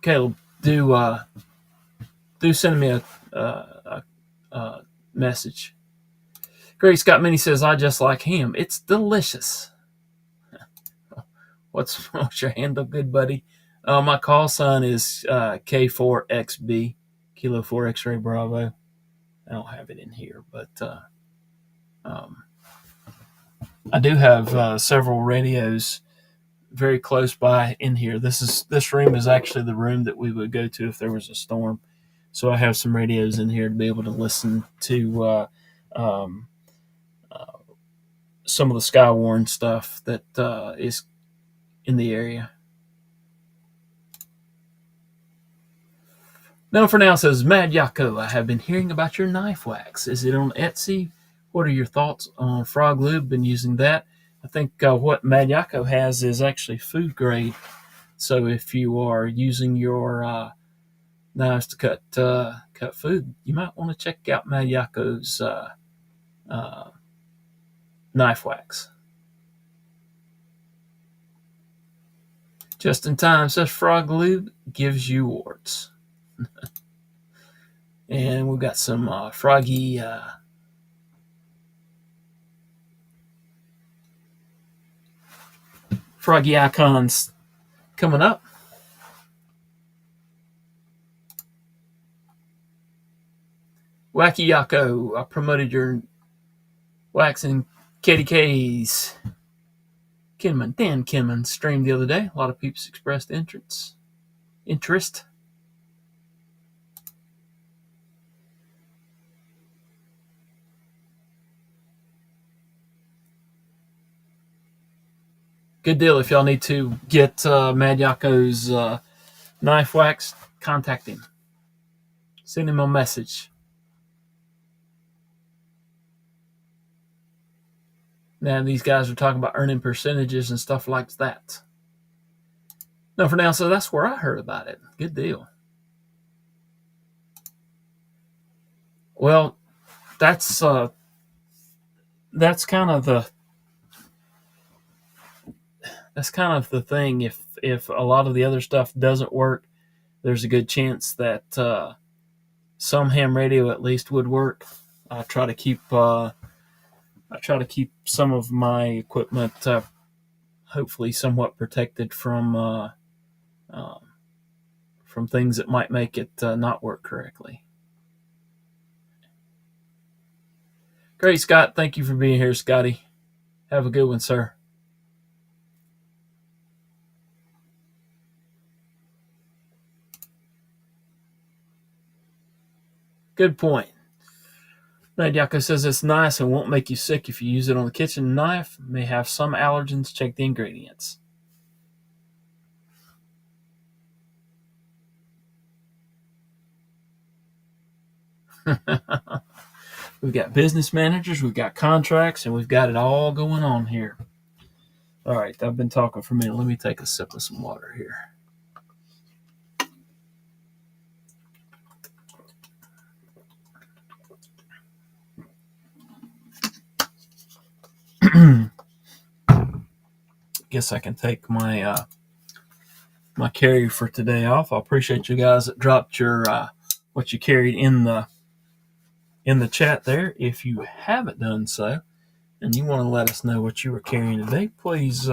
Caleb, do send me a message. Great Scott Mini says I just like ham. It's delicious. What's your handle, good buddy? My call sign is K4XB, Kilo 4 X-ray Bravo. I don't have it in here, but um, I do have several radios very close by in here. This room is actually the room that we would go to if there was a storm. So I have some radios in here to be able to listen to um, some of the Skywarn stuff that is in the area. Now for now says Mad Yako, I have been hearing about your knife wax. Is it on Etsy? What are your thoughts on Frog Lube? Been using that. I think what Mad Yako has is actually food grade. So if you are using your knives to cut food, you might want to check out Mad Yako's uh, knife wax. Just in time says Frog Lube gives you warts. And we've got some froggy icons coming up. Wacky Yako, I promoted your waxing KDKs. Dan Kinman streamed the other day. A lot of people expressed interest. Good deal. If y'all need to get Mad Yako's knife wax, contact him. Send him a message. Now these guys are talking about earning percentages and stuff like that. No, for now, so that's where I heard about it. Good deal. Well, that's kind of the thing. If a lot of the other stuff doesn't work, there's a good chance that some ham radio at least would work. I try to keep some of my equipment hopefully somewhat protected uh, from things that might make it not work correctly. Great, Scott. Thank you for being here, Scotty. Have a good one, sir. Good point. Nadiako says it's nice and won't make you sick if you use it on the kitchen knife. May have some allergens. Check the ingredients. We've got business managers, we've got contracts, and we've got it all going on here. All right, I've been talking for a minute. Let me take a sip of some water here. Guess I can take my my carry for today off. I appreciate you guys that dropped your what you carried in the chat there. If you haven't done so, and you want to let us know what you were carrying today, please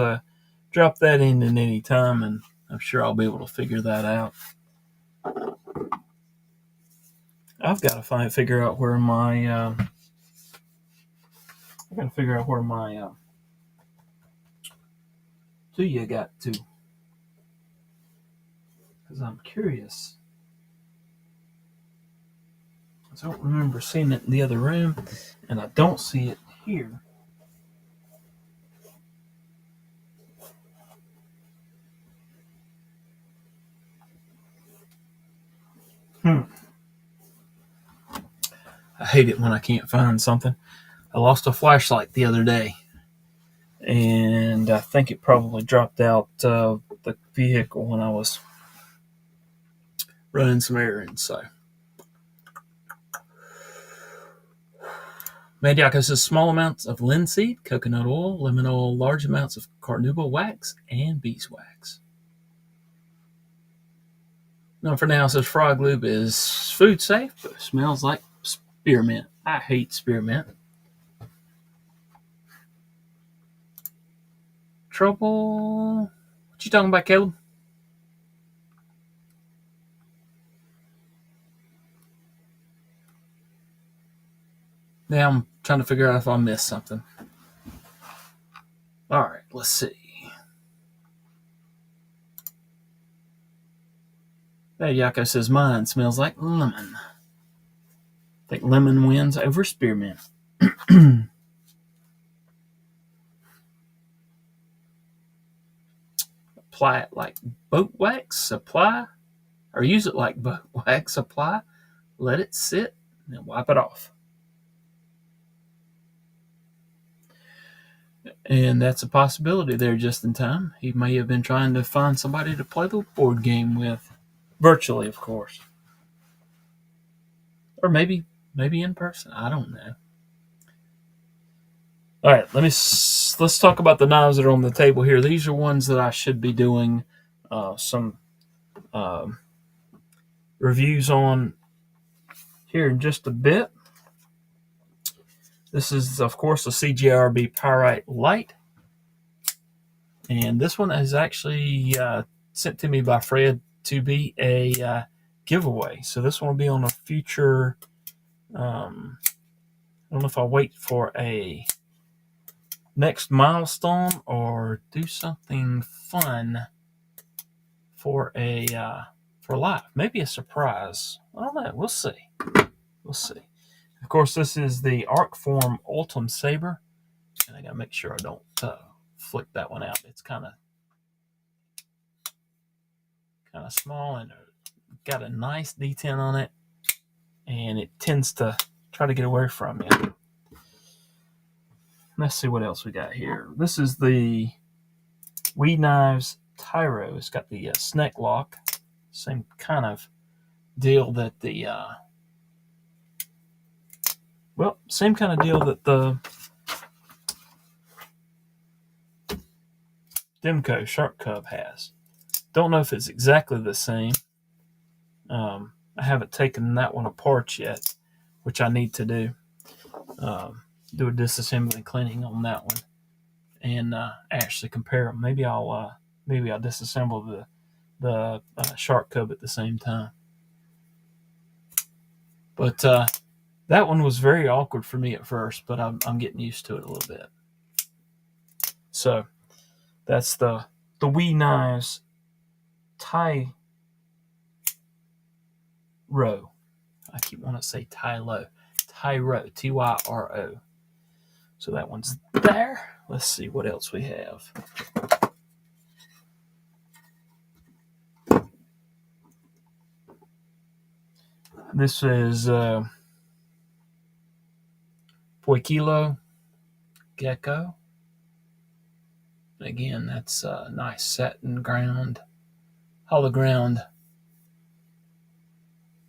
drop that in at any time, and I'm sure I'll be able to figure that out. I've got to figure out where my Tuya got to, because I'm curious. I don't remember seeing it in the other room, and I don't see it here. I hate it when I can't find something. I lost a flashlight the other day, and I think it probably dropped out the vehicle when I was running some errands. So, Mandiaco says small amounts of linseed, coconut oil, lemon oil, large amounts of carnauba wax, and beeswax. No, for now, says frog lube is food safe, but it smells like spearmint. I hate spearmint. Trouble? What you talking about, Caleb? Now I'm trying to figure out if I missed something. All right, let's see. Hey, Yako says mine smells like lemon. I think lemon wins over spearmint. Apply it like boat wax, apply, or use it like boat wax, apply, let it sit, and then wipe it off. And that's a possibility there just in time. He may have been trying to find somebody to play the board game with. Virtually, of course. Or maybe in person. I don't know. All right, let's talk about the knives that are on the table here. These are ones that I should be doing some reviews on here in just a bit. This is, of course, a CGRB Pyrite Light. And this one is actually sent to me by Fred to be a giveaway. So this one will be on a future, I don't know if I'll wait for a next milestone or do something fun for live. Maybe a surprise. I don't know. We'll see. Of course, this is the Arcform Ultim Saber. And I got to make sure I don't flick that one out. It's kind of small and got a nice detent on it, and it tends to try to get away from you. Let's see what else we got here. This is the Wee Knives Tyro. It's got the snake lock, same kind of deal that the same kind of deal that the Demco Shark Cub has. Don't know if it's exactly the same. I haven't taken that one apart yet, which I need to do. Do a disassembly cleaning on that one, and actually compare them. Maybe I'll disassemble the Shark Cub at the same time. But that one was very awkward for me at first, but I'm getting used to it a little bit. So that's the Wee Knives Tyro. I keep wanting to say Tyro, Tyro. So that one's there. Let's see what else we have. This is Poikilo Gecko. Again, that's a nice satin ground, hollow ground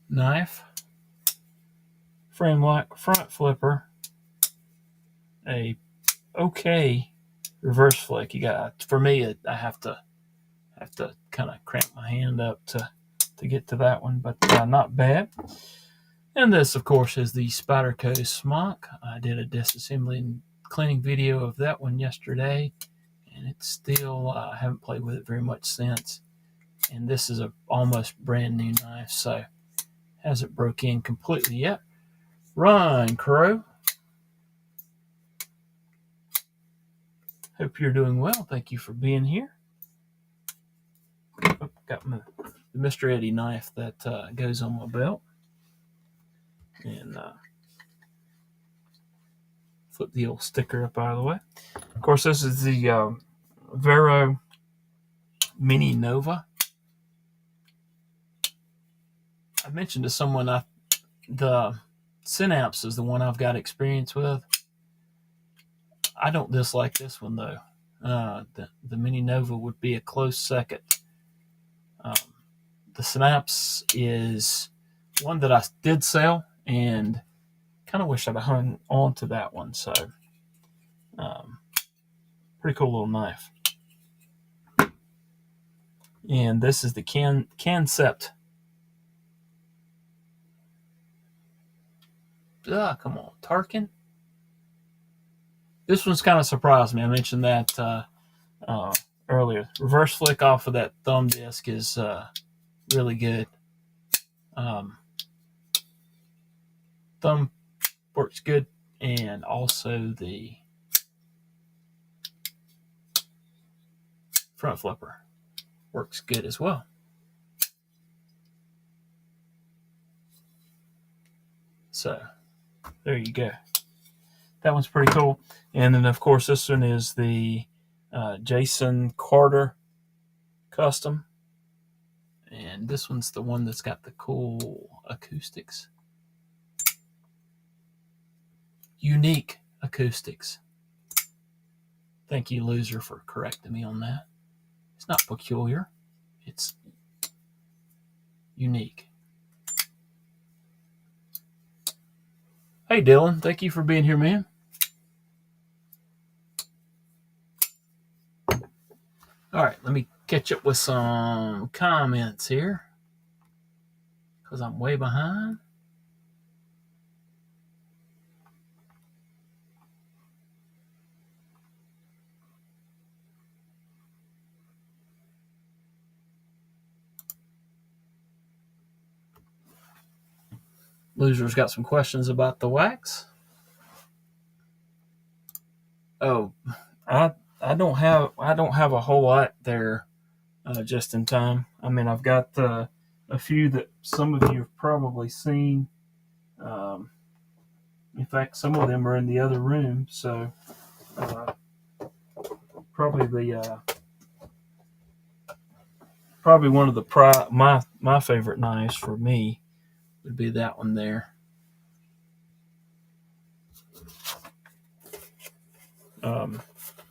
knife. Frame lock, front flipper, a okay reverse flick. You got, for me, I have to kind of cramp my hand up to get to that one, but not bad. And this, of course, is the Spyderco smock. I did a disassembly and cleaning video of that one yesterday, and it's still, I haven't played with it very much since. And this is a almost brand new knife, so hasn't broke in completely yet. Run, Crow. Hope you're doing well. Thank you for being here. Oh, got the Mr. Eddie knife that goes on my belt. And flip the old sticker up out of the way. Of course, this is the Vero Mini Nova. I mentioned to someone the Synapse is the one I've got experience with. I don't dislike this one, though. The Mini Nova would be a close second. The Synapse is one that I did sell, and kind of wish I'd hung on to that one. So, pretty cool little knife. And this is the Concept. Come on, Tarkin. This one's kind of surprised me. I mentioned that earlier. Reverse flick off of that thumb disc is really good. Thumb works good, and also the front flipper works good as well. So there you go. That one's pretty cool. And then, of course, this one is the Jason Carter Custom. And this one's the one that's got the cool acoustics. Unique acoustics. Thank you, Loser, for correcting me on that. It's not peculiar. It's unique. Hey, Dylan. Thank you for being here, man. All right, let me catch up with some comments here because I'm way behind. Loser's got some questions about the wax. Oh, I don't have a whole lot there, just in time. I mean, I've got a few that some of you have probably seen. In fact, some of them are in the other room. So probably one of the my favorite knives for me would be that one there.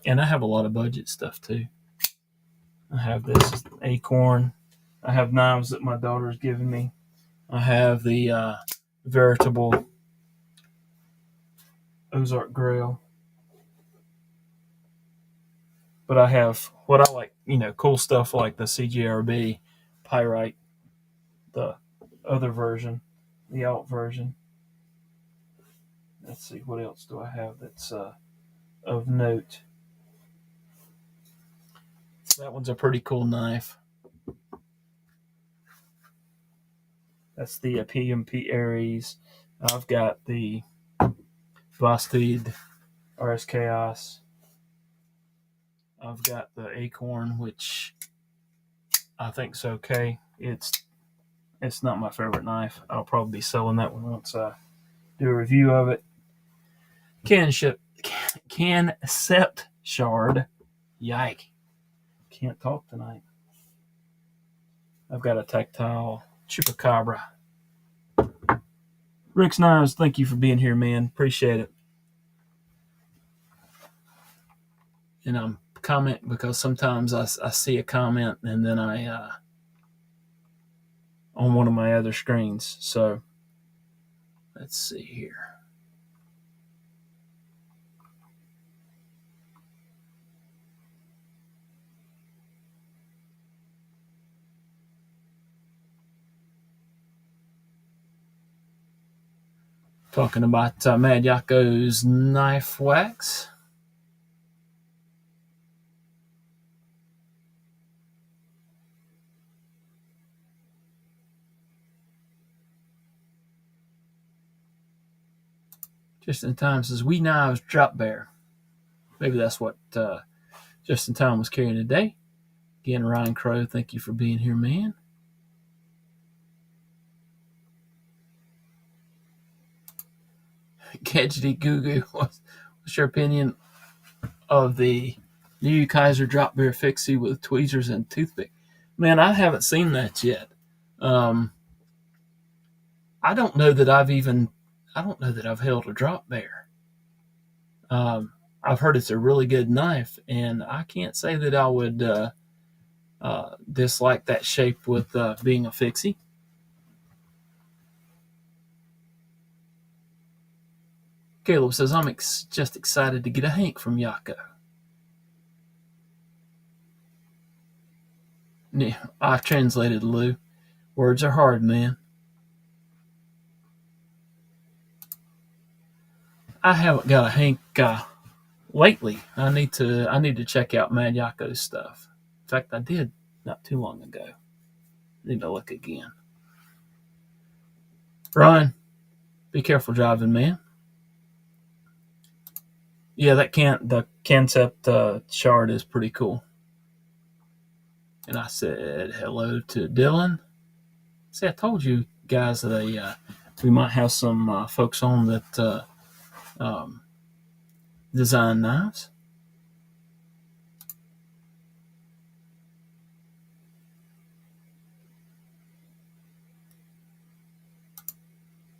And I have a lot of budget stuff too. I have this Acorn. I have knives that my daughter's given me. I have the veritable Ozark Grail. But I have what I like, cool stuff like the CGRB Pyrite, the other version, the alt version. Let's see, what else do I have that's of note? That one's a pretty cool knife. That's the PMP Aries. I've got the Bastide RS Chaos. I've got the Acorn, which I think's okay. It's It's not my favorite knife. I'll probably be selling that one once I do a review of it. Concept shard. Yike. Can't talk tonight. I've got a tactile chupacabra. Rick's Knives, thank you for being here, man. Appreciate it. And I'm commenting because sometimes I see a comment and then I on one of my other screens. So let's see here. Talking about Mad Yako's knife wax. Just in Time says, "We Knives Drop Bear." Maybe that's what Just in Time was carrying today. Again, Ryan Crow, thank you for being here, man. Gadgety Goo Goo, what's your opinion of the new Kaiser Drop Bear Fixie with tweezers and toothpick? Man, I haven't seen that yet. I don't know that I've held a drop bear. I've heard it's a really good knife, and I can't say that I would dislike that shape with being a fixie. Caleb says, I'm just excited to get a Hank from Yako. Yeah, I've translated, Lou. Words are hard, man. I haven't got a Hank lately. I need to check out Mad Yako's stuff. In fact, I did not too long ago. Need to look again. Ryan, be careful driving, man. Yeah, the concept shard is pretty cool. And I said hello to Dylan. See, I told you guys that we might have some folks on that design knives.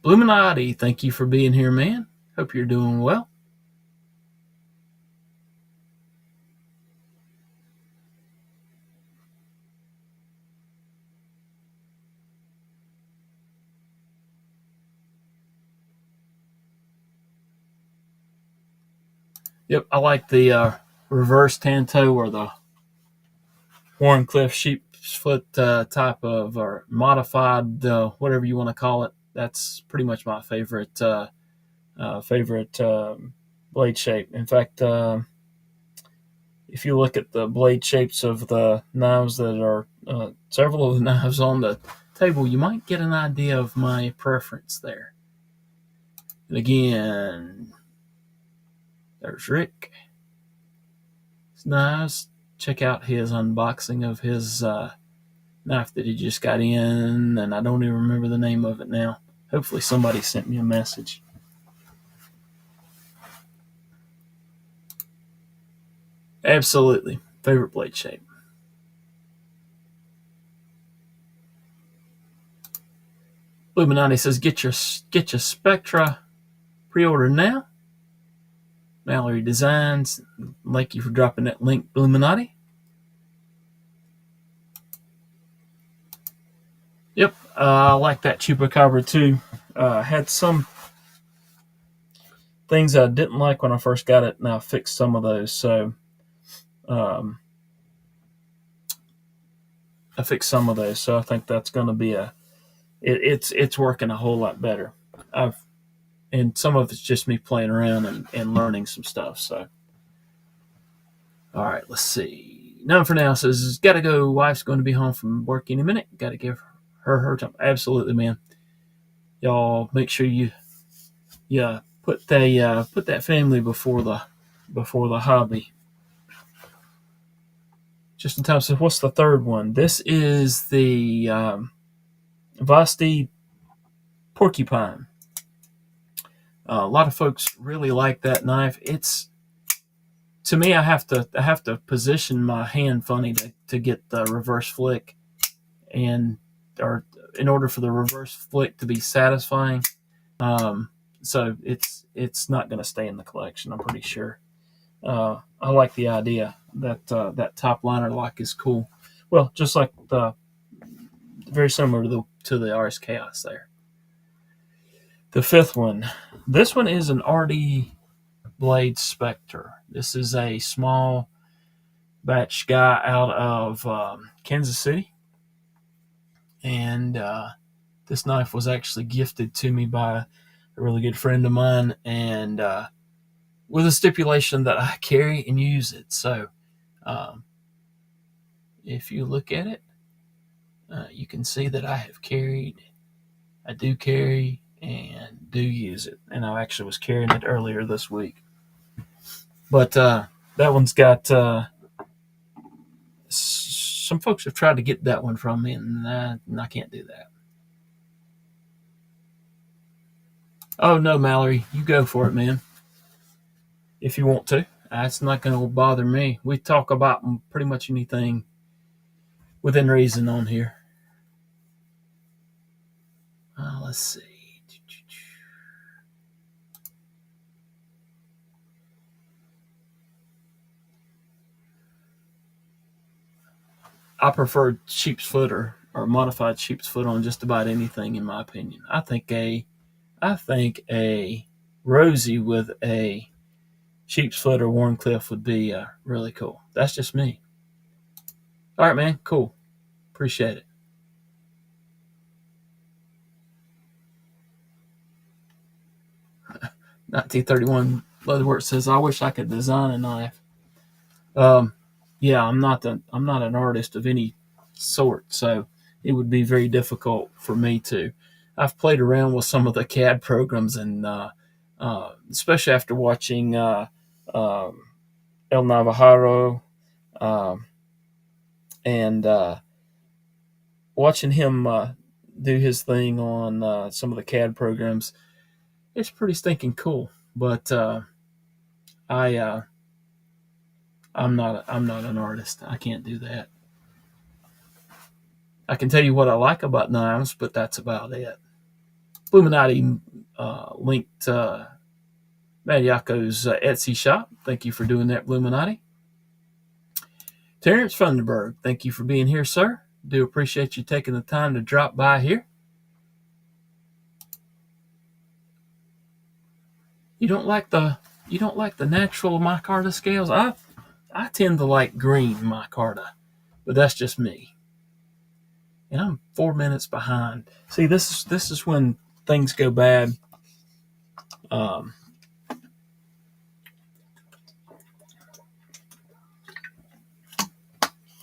Bluminati, thank you for being here, man. Hope you're doing well. Yep, I like the reverse tanto or the Warncliffe sheep's foot type of or modified whatever you want to call it. That's pretty much my favorite blade shape. In fact, if you look at the blade shapes of the knives that are several of the knives on the table, you might get an idea of my preference there. And again, there's Rick. His knives. Check out his unboxing of his knife that he just got in, and I don't even remember the name of it now. Hopefully somebody sent me a message. Absolutely. Favorite blade shape. Illuminati says, get your Spectra pre-order now. Mallory Designs, thank you for dropping that link, Illuminati. Yep, I like that Chupacabra too. Had some things I didn't like when I first got it, and I fixed some of those. So I fixed some of those. So I think that's going to be it's working a whole lot better. And some of it's just me playing around and learning some stuff. So, all right, let's see. None for now says, got to go. Wife's going to be home from work any minute. Got to give her time. Absolutely, man. Y'all make sure you put that family before the hobby. Just in Time says, what's the third one? This is the Vosti Porcupine. A lot of folks really like that knife. It's, to me, I have to position my hand funny to get the reverse flick, and or in order for the reverse flick to be satisfying. So it's not going to stay in the collection, I'm pretty sure. I like the idea that that top liner lock is cool. Well, just like the very similar to the RS Chaos there. The fifth one. This one is an RD Blade Spectre. This is a small batch guy out of Kansas City, and this knife was actually gifted to me by a really good friend of mine, and with a stipulation that I carry and use it. So if you look at it, you can see that I do carry and do use it, and I actually was carrying it earlier this week. But that one's got some folks have tried to get that one from me, and I can't do that. Oh no, Mallory, you go for it, man. If you want to, that's not going to bother me. We talk about pretty much anything within reason on here. Let's see. I prefer sheep's foot or modified sheep's foot on just about anything, in my opinion. I think a Rosie with a sheep's foot or Warncliffe would be really cool. That's just me. All right, man. Cool. Appreciate it. (1931) Leatherwork says, "I wish I could design a knife." Yeah, I'm not an artist of any sort, so it would be very difficult for me to. I've played around with some of the CAD programs, and especially after watching El Navajaro and watching him do his thing on some of the CAD programs, it's pretty stinking cool. But I I'm not an artist. I can't do that. I can tell you what I like about knives, but that's about it. Illuminati linked Matt Yako's Etsy shop. Thank you for doing that, Illuminati. Terrence Funderburg, thank you for being here, sir. Do appreciate you taking the time to drop by here. You don't like the natural micarta scales? I tend to like green micarta, but that's just me. And I'm 4 minutes behind. See, this is when things go bad.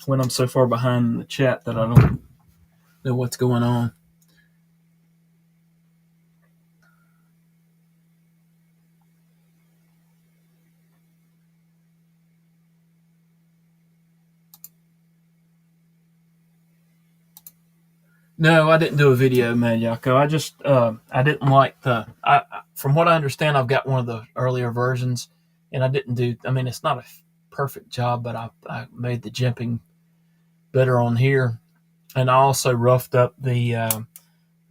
When I'm so far behind in the chat that I don't know what's going on. No, I didn't do a video, man, Yako. I just I didn't like from what I understand, I've got one of the earlier versions, and I didn't do. I mean, it's not a perfect job, but I made the jimping better on here, and I also roughed up the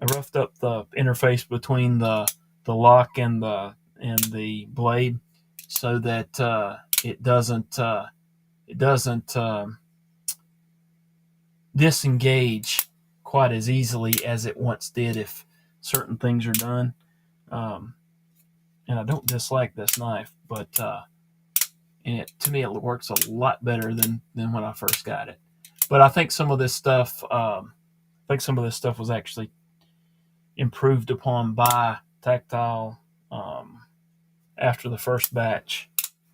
interface between the lock and the blade, so that it doesn't disengage quite as easily as it once did if certain things are done. And I don't dislike this knife, but to me it works a lot better than when I first got it. But I think some of this stuff was actually improved upon by Tactile after the first batch,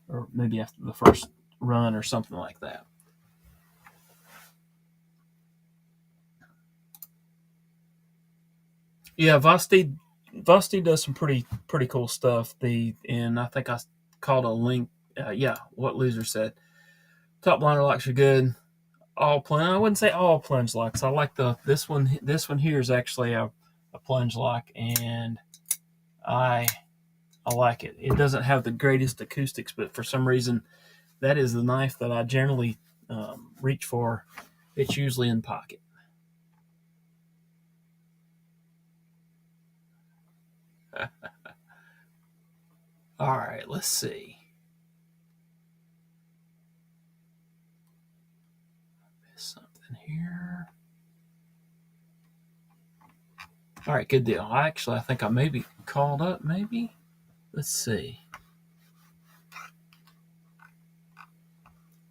or maybe after the first run or something like that. Yeah, Vosti does some pretty cool stuff. And I think I called a link. Yeah, what Loser said. Top liner locks are good. all plunge. I wouldn't say all plunge locks. I like this one. This one here is actually a plunge lock, and I I like it. It doesn't have the greatest acoustics, but for some reason, that is the knife that I generally reach for. It's usually in pocket. All right, let's see. Something here. All right, good deal. I think I maybe called up. Maybe. Let's see.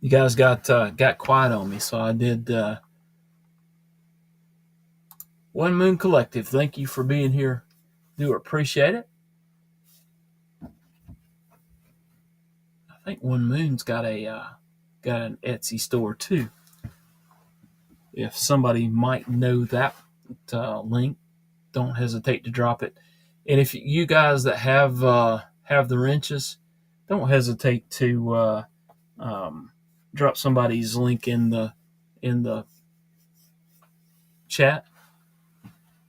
You guys got quiet on me, so I did. One Moon Collective. Thank you for being here. Do appreciate it. I think One Moon's got an Etsy store too. If somebody might know that link, don't hesitate to drop it. And if you guys that have the wrenches, don't hesitate to um, drop somebody's link in the chat,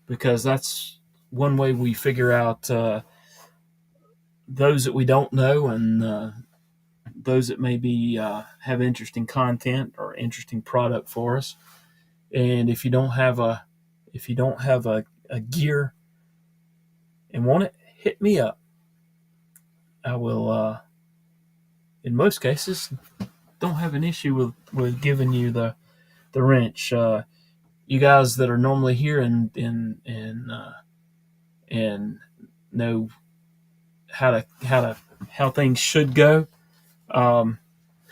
because that's one way we figure out those that we don't know, and those that maybe have interesting content or interesting product for us. And if you don't have a gear and want it, hit me up. I will in most cases don't have an issue with giving you the wrench. You guys that are normally here and know how things should go. I'm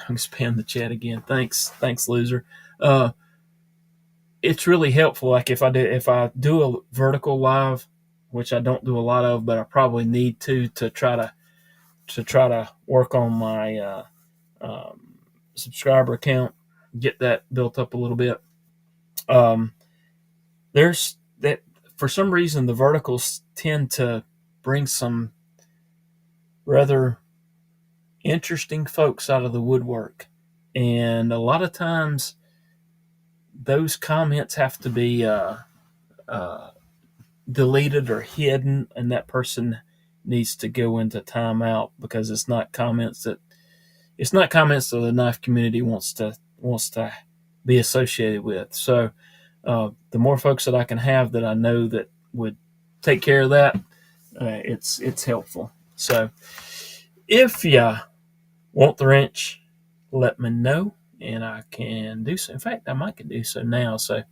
spamming the chat again. Thanks, loser. Uh, it's really helpful. Like if I do a vertical live, which I don't do a lot of, but I probably need to try to work on my subscriber count, get that built up a little bit. Um, there's that for some reason the verticals tend to bring some rather interesting folks out of the woodwork, and a lot of times those comments have to be uh, deleted or hidden, and that person needs to go into timeout because it's not comments that the knife community wants to be associated with. So the more folks that I can have that I know that would take care of that, it's helpful. So if you want the wrench, let me know, and I can do so. In fact, I might can do so now. So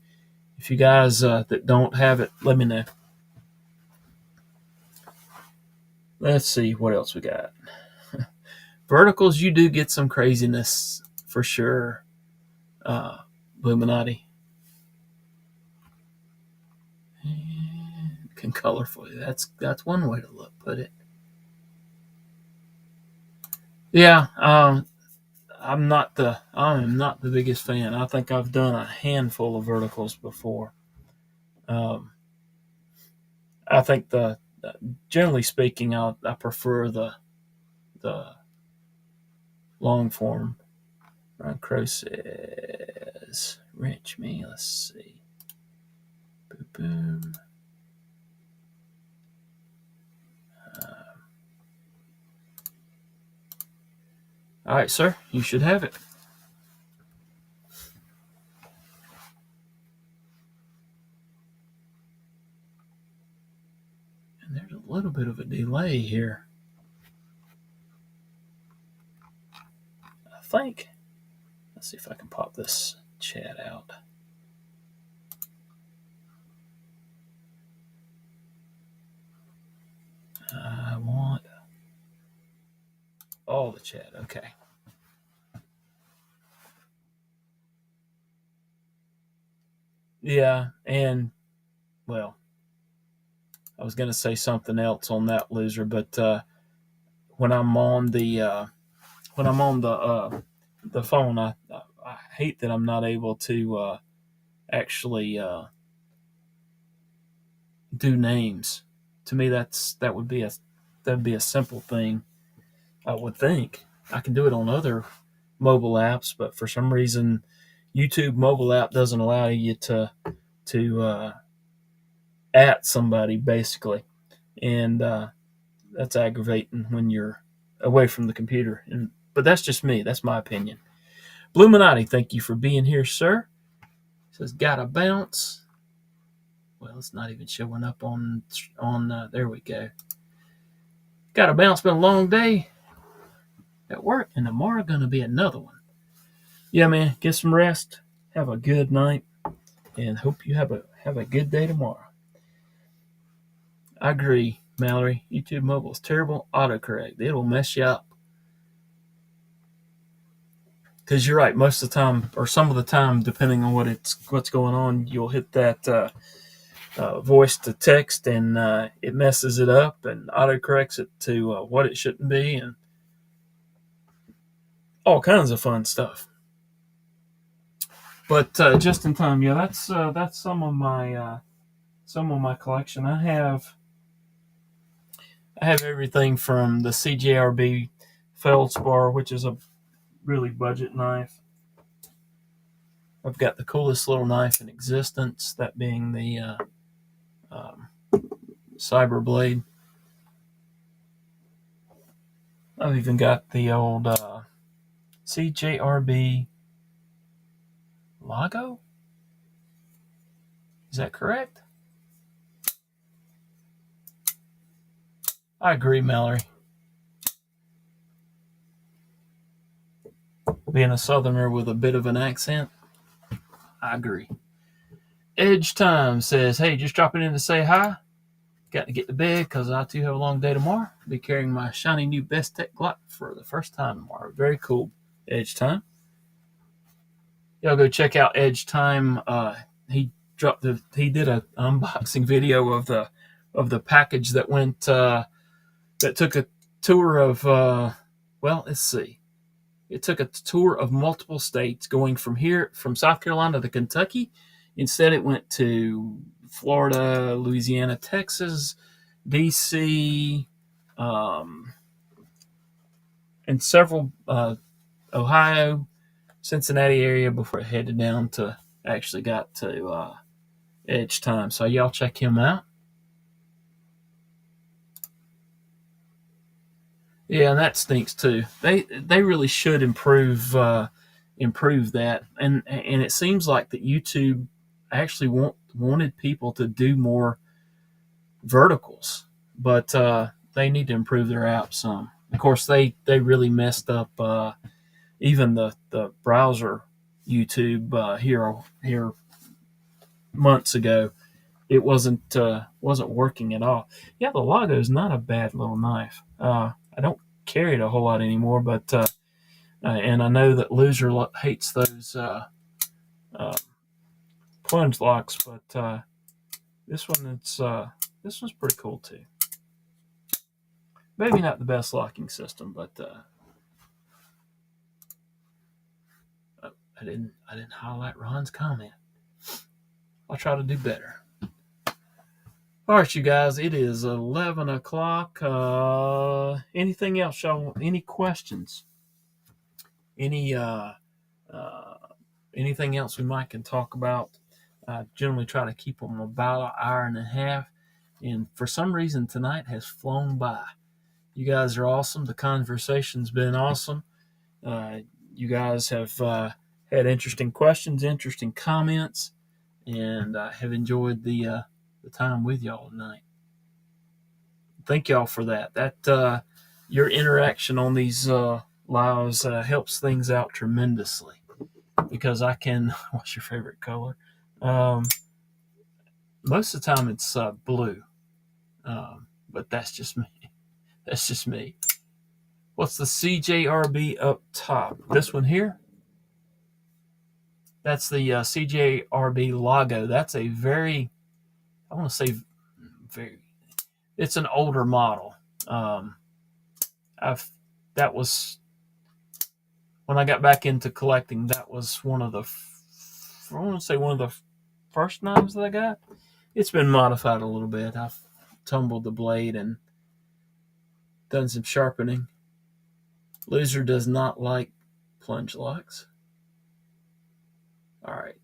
if you guys that don't have it, let me know. Let's see what else we got. Verticals, you do get some craziness for sure. Illuminati can colorful. That's one way to put it. Yeah, I am not the biggest fan. I think I've done a handful of verticals before. Um, I think generally speaking, I prefer the long form. Ron Crow says, "Wrench me." Let's see. Boom, boom. All right, sir. You should have it. And there's a little bit of a delay here, I think. Let's see if I can pop this chat out. I want all the chat. Okay. Yeah, and well, I was going to say something else on that, loser, but when I'm on the phone, I hate that I'm not able to actually do names. To me, that would be a simple thing. I would think I can do it on other mobile apps, but for some reason, YouTube mobile app doesn't allow you to at somebody basically, and that's aggravating when you're away from the computer. But that's just me. That's my opinion. Bluminati, thank you for being here, sir. Says gotta bounce. Well, it's not even showing up on. There we go. Gotta bounce. Been a long day at work, and tomorrow gonna be another one. Yeah, man. Get some rest. Have a good night, and hope you have a good day tomorrow. I agree, Mallory. YouTube mobile is terrible. Autocorrect. It'll mess you up. Because you're right, most of the time, or some of the time, depending on what's going on, you'll hit that voice to text, and it messes it up and autocorrects it to what it shouldn't be, and all kinds of fun stuff. But just in time, yeah, that's some of my collection. I have everything from the CJRB feldspar, which is a really budget knife. I've got the coolest little knife in existence, that being the Cyber Blade. I've even got the old CJRB Lago. Is that correct? I agree, Mallory. Being a southerner with a bit of an accent, I agree. Edge Time says, hey, just dropping in to say hi. Got to get to bed because I too have a long day tomorrow. Be carrying my shiny new Best Tech Glock for the first time tomorrow. Very cool, Edge Time. Y'all go check out Edge Time. He did an unboxing video of the package that went that took a tour of let's see. It took a tour of multiple states, going from South Carolina to Kentucky. Instead, it went to Florida, Louisiana, Texas, D.C., and several Ohio, Cincinnati area before it headed down to actually got to Edge Time. So y'all check him out. Yeah, and that stinks too. They really should improve that, and it seems like that YouTube actually wanted people to do more verticals, but they need to improve their app some. Of course, they really messed up even the browser YouTube here months ago. It wasn't working at all. Yeah, the Lago is not a bad little knife. I don't carry it a whole lot anymore, but and I know that Loser hates those plunge locks, but this one's pretty cool too. Maybe not the best locking system, but I didn't highlight Ron's comment. I'll try to do better. All right, you guys, it is 11 o'clock. Anything else, y'all? Any questions? Anything else we might can talk about? I generally try to keep them about an hour and a half, and for some reason tonight has flown by. You guys are awesome. The conversation's been awesome. You guys have had interesting questions, interesting comments, and I have enjoyed the time with y'all tonight. Thank y'all for that. That your interaction on these lives helps things out tremendously, because I can. What's your favorite color? Most of the time it's blue, but that's just me. That's just me. What's the CJRB up top? This one here? That's the CJRB Lago. That's a very, I want to say very, it's an older model. That was, when I got back into collecting, that was one of the first knives that I got. It's been modified a little bit. I've tumbled the blade and done some sharpening. Loser does not like plunge locks. All right.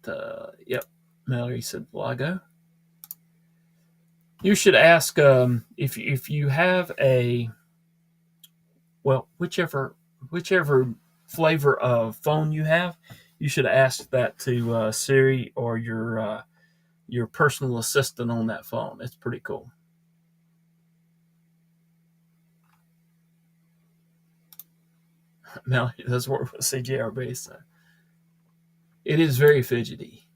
Yep. Mallory said, "Will I go?" You should ask if you have a whichever flavor of phone you have. You should ask that to Siri or your personal assistant on that phone. It's pretty cool. Mallory does work with CJRB, so it is very fidgety.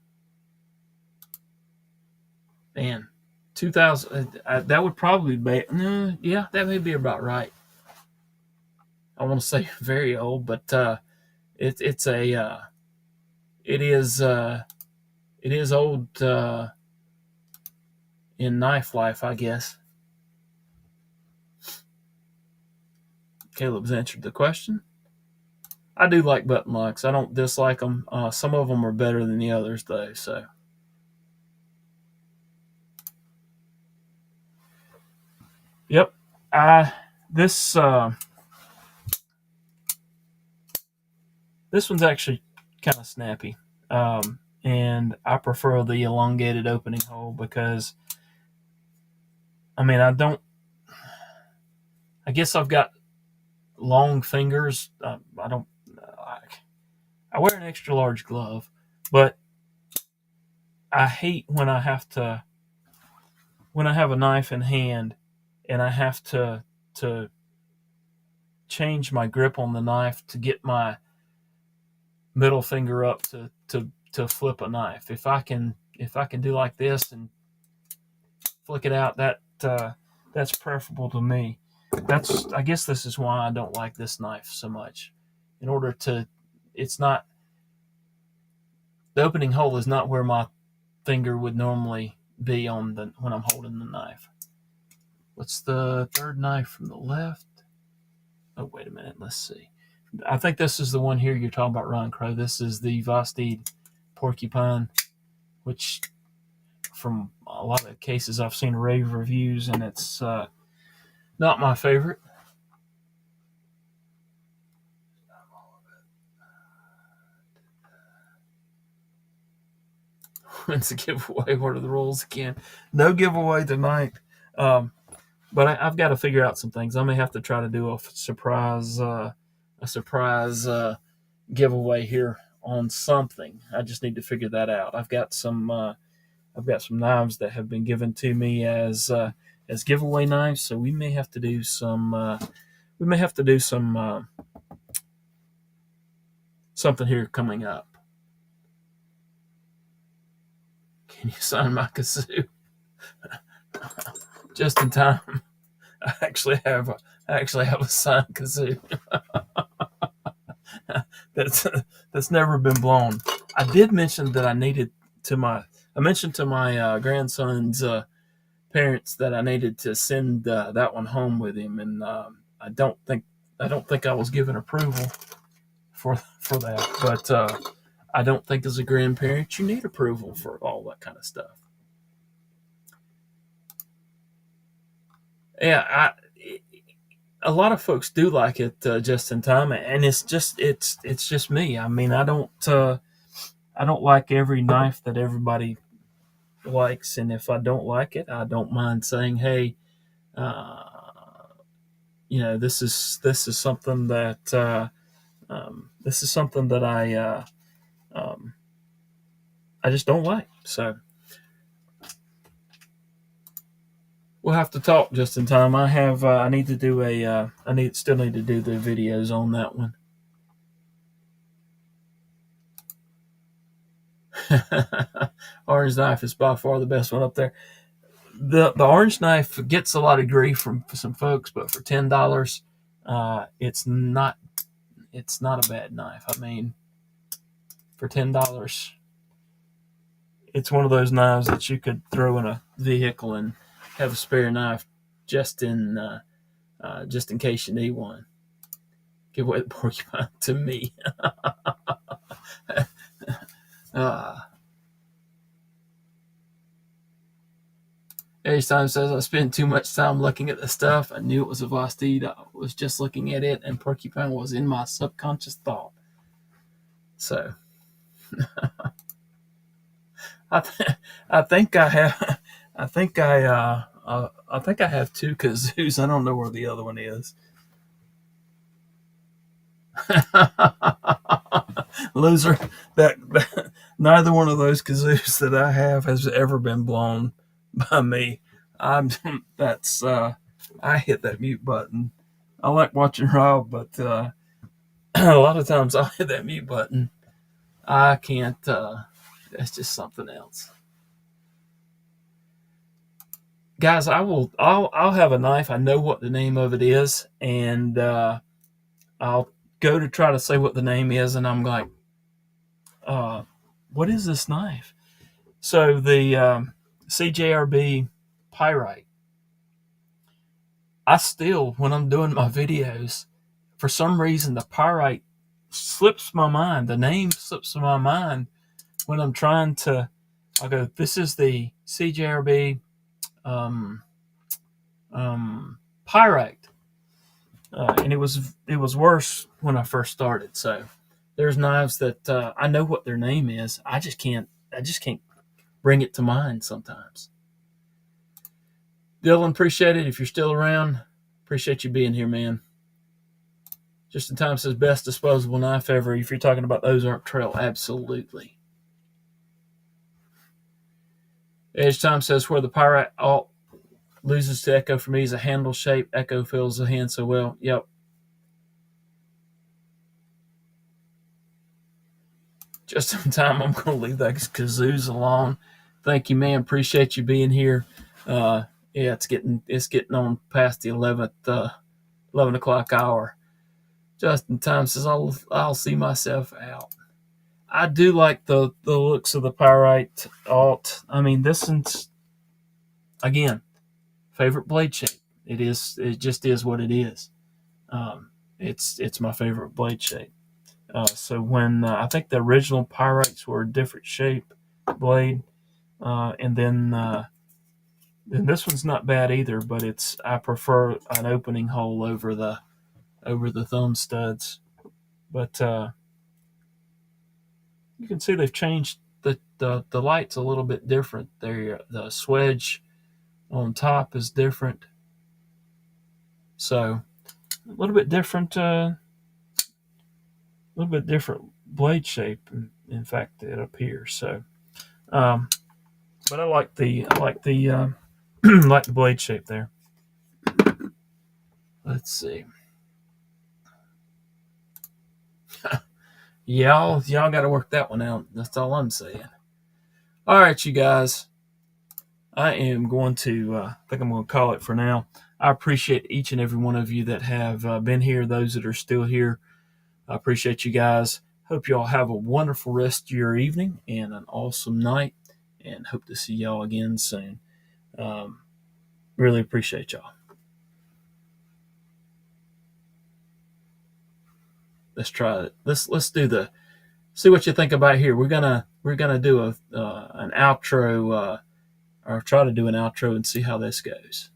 Man, 2000, that would probably be, yeah, that may be about right. I want to say very old, but it's a it is it is old in knife life, I guess. Caleb's answered the question. I do like button locks. I don't dislike them. Some of them are better than the others, though. So, yep. This this one's actually kind of snappy, and I prefer the elongated opening hole because, I mean, I don't. I guess I've got long fingers. I don't. I wear an extra large glove, but I hate when I have a knife in hand and I have to change my grip on the knife to get my middle finger up to flip a knife. If I can do like this and flick it out, that's preferable to me. I guess this is why I don't like this knife so much. In order to, it's not the opening hole is not where my finger would normally be on the when I'm holding the knife. What's the third knife from the left? Oh, wait a minute. Let's see. I think this is the one here you're talking about, Ron Crow. This is the Vosteed Porcupine, which from a lot of cases I've seen rave reviews, and it's not my favorite. When's the giveaway? What are the rules again? No giveaway tonight. But I've got to figure out some things. I may have to try to do a surprise giveaway here on something. I just need to figure that out. I've got some knives that have been given to me as giveaway knives, so we may have to do some something here coming up. Can you sign my kazoo? Just in time. I actually have a signed kazoo. that's never been blown. I did mention that I mentioned to my grandson's parents that I needed to send that one home with him, and I don't think I was given approval for that. But I don't think as a grandparent you need approval for all that kind of stuff. Yeah, a lot of folks do like it just in time, and it's just me. I mean, I don't like every knife that everybody likes, and if I don't like it, I don't mind saying, hey, uh, this is something that I just don't like. So we'll have to talk just in time. I need to do still need to do the videos on that one. Orange knife is by far the best one up there. The orange knife gets a lot of grief from some folks, but for $10, it's not a bad knife. I mean, for $10, it's one of those knives that you could throw in a vehicle and have a spare knife just in case you need one. Give away the porcupine to me. Each time says I spend too much time looking at the stuff. I knew it was a Vosteed. I was just looking at it, and porcupine was in my subconscious thought. So I think I have. I think I have two kazoos. I don't know where the other one is. Loser. That neither one of those kazoos that I have has ever been blown by me. I'm that's I hit that mute button. I like watching Rob, but a lot of times I'll hit that mute button. I can't. That's just something else. Guys, I'll have a knife. I know what the name of it is, and I'll go to try to say what the name is, and I'm like, uh, what is this knife? So the CJRB pyrite. I still, when I'm doing my videos, for some reason the pyrite slips my mind. The name slips my mind when I'm trying to. I go, this is the CJRB um, pyrite, and it was worse when I first started. So there's knives that I know what their name is. I just can't bring it to mind sometimes. Dylan, appreciate it. If you're still around, appreciate you being here, man. Just in time says best disposable knife ever. If you're talking about those Ozark Trail, absolutely. Edge Time says where the Pyrite alt loses to Echo for me is a handle shape. Echo fills the hand so well. Yep. Just in time, I'm going to leave those kazoos alone. Thank you, man. Appreciate you being here. Yeah, it's getting on past the 11 o'clock hour. Just in time says I'll see myself out. I do like the looks of the Pyrite alt. I mean, this one's again favorite blade shape. It is. It just is what it is. It's my favorite blade shape. So when I think the original Pyrites were a different shape blade, and then this one's not bad either. But I prefer an opening hole over the thumb studs. But you can see they've changed the lights a little bit different. The swedge on top is different, so a little bit different. A little bit different blade shape. In fact, it appears so. Um, but I like the like the blade shape there. Let's see. Y'all got to work that one out. That's all I'm saying. All right, you guys. I am going to. I think I'm going to call it for now. I appreciate each and every one of you that have been here. Those that are still here, I appreciate you guys. Hope you all have a wonderful rest of your evening and an awesome night. And hope to see y'all again soon. Really appreciate y'all. Let's try it. Let's do the see what you think about here. We're gonna do an outro or try to do an outro and see how this goes.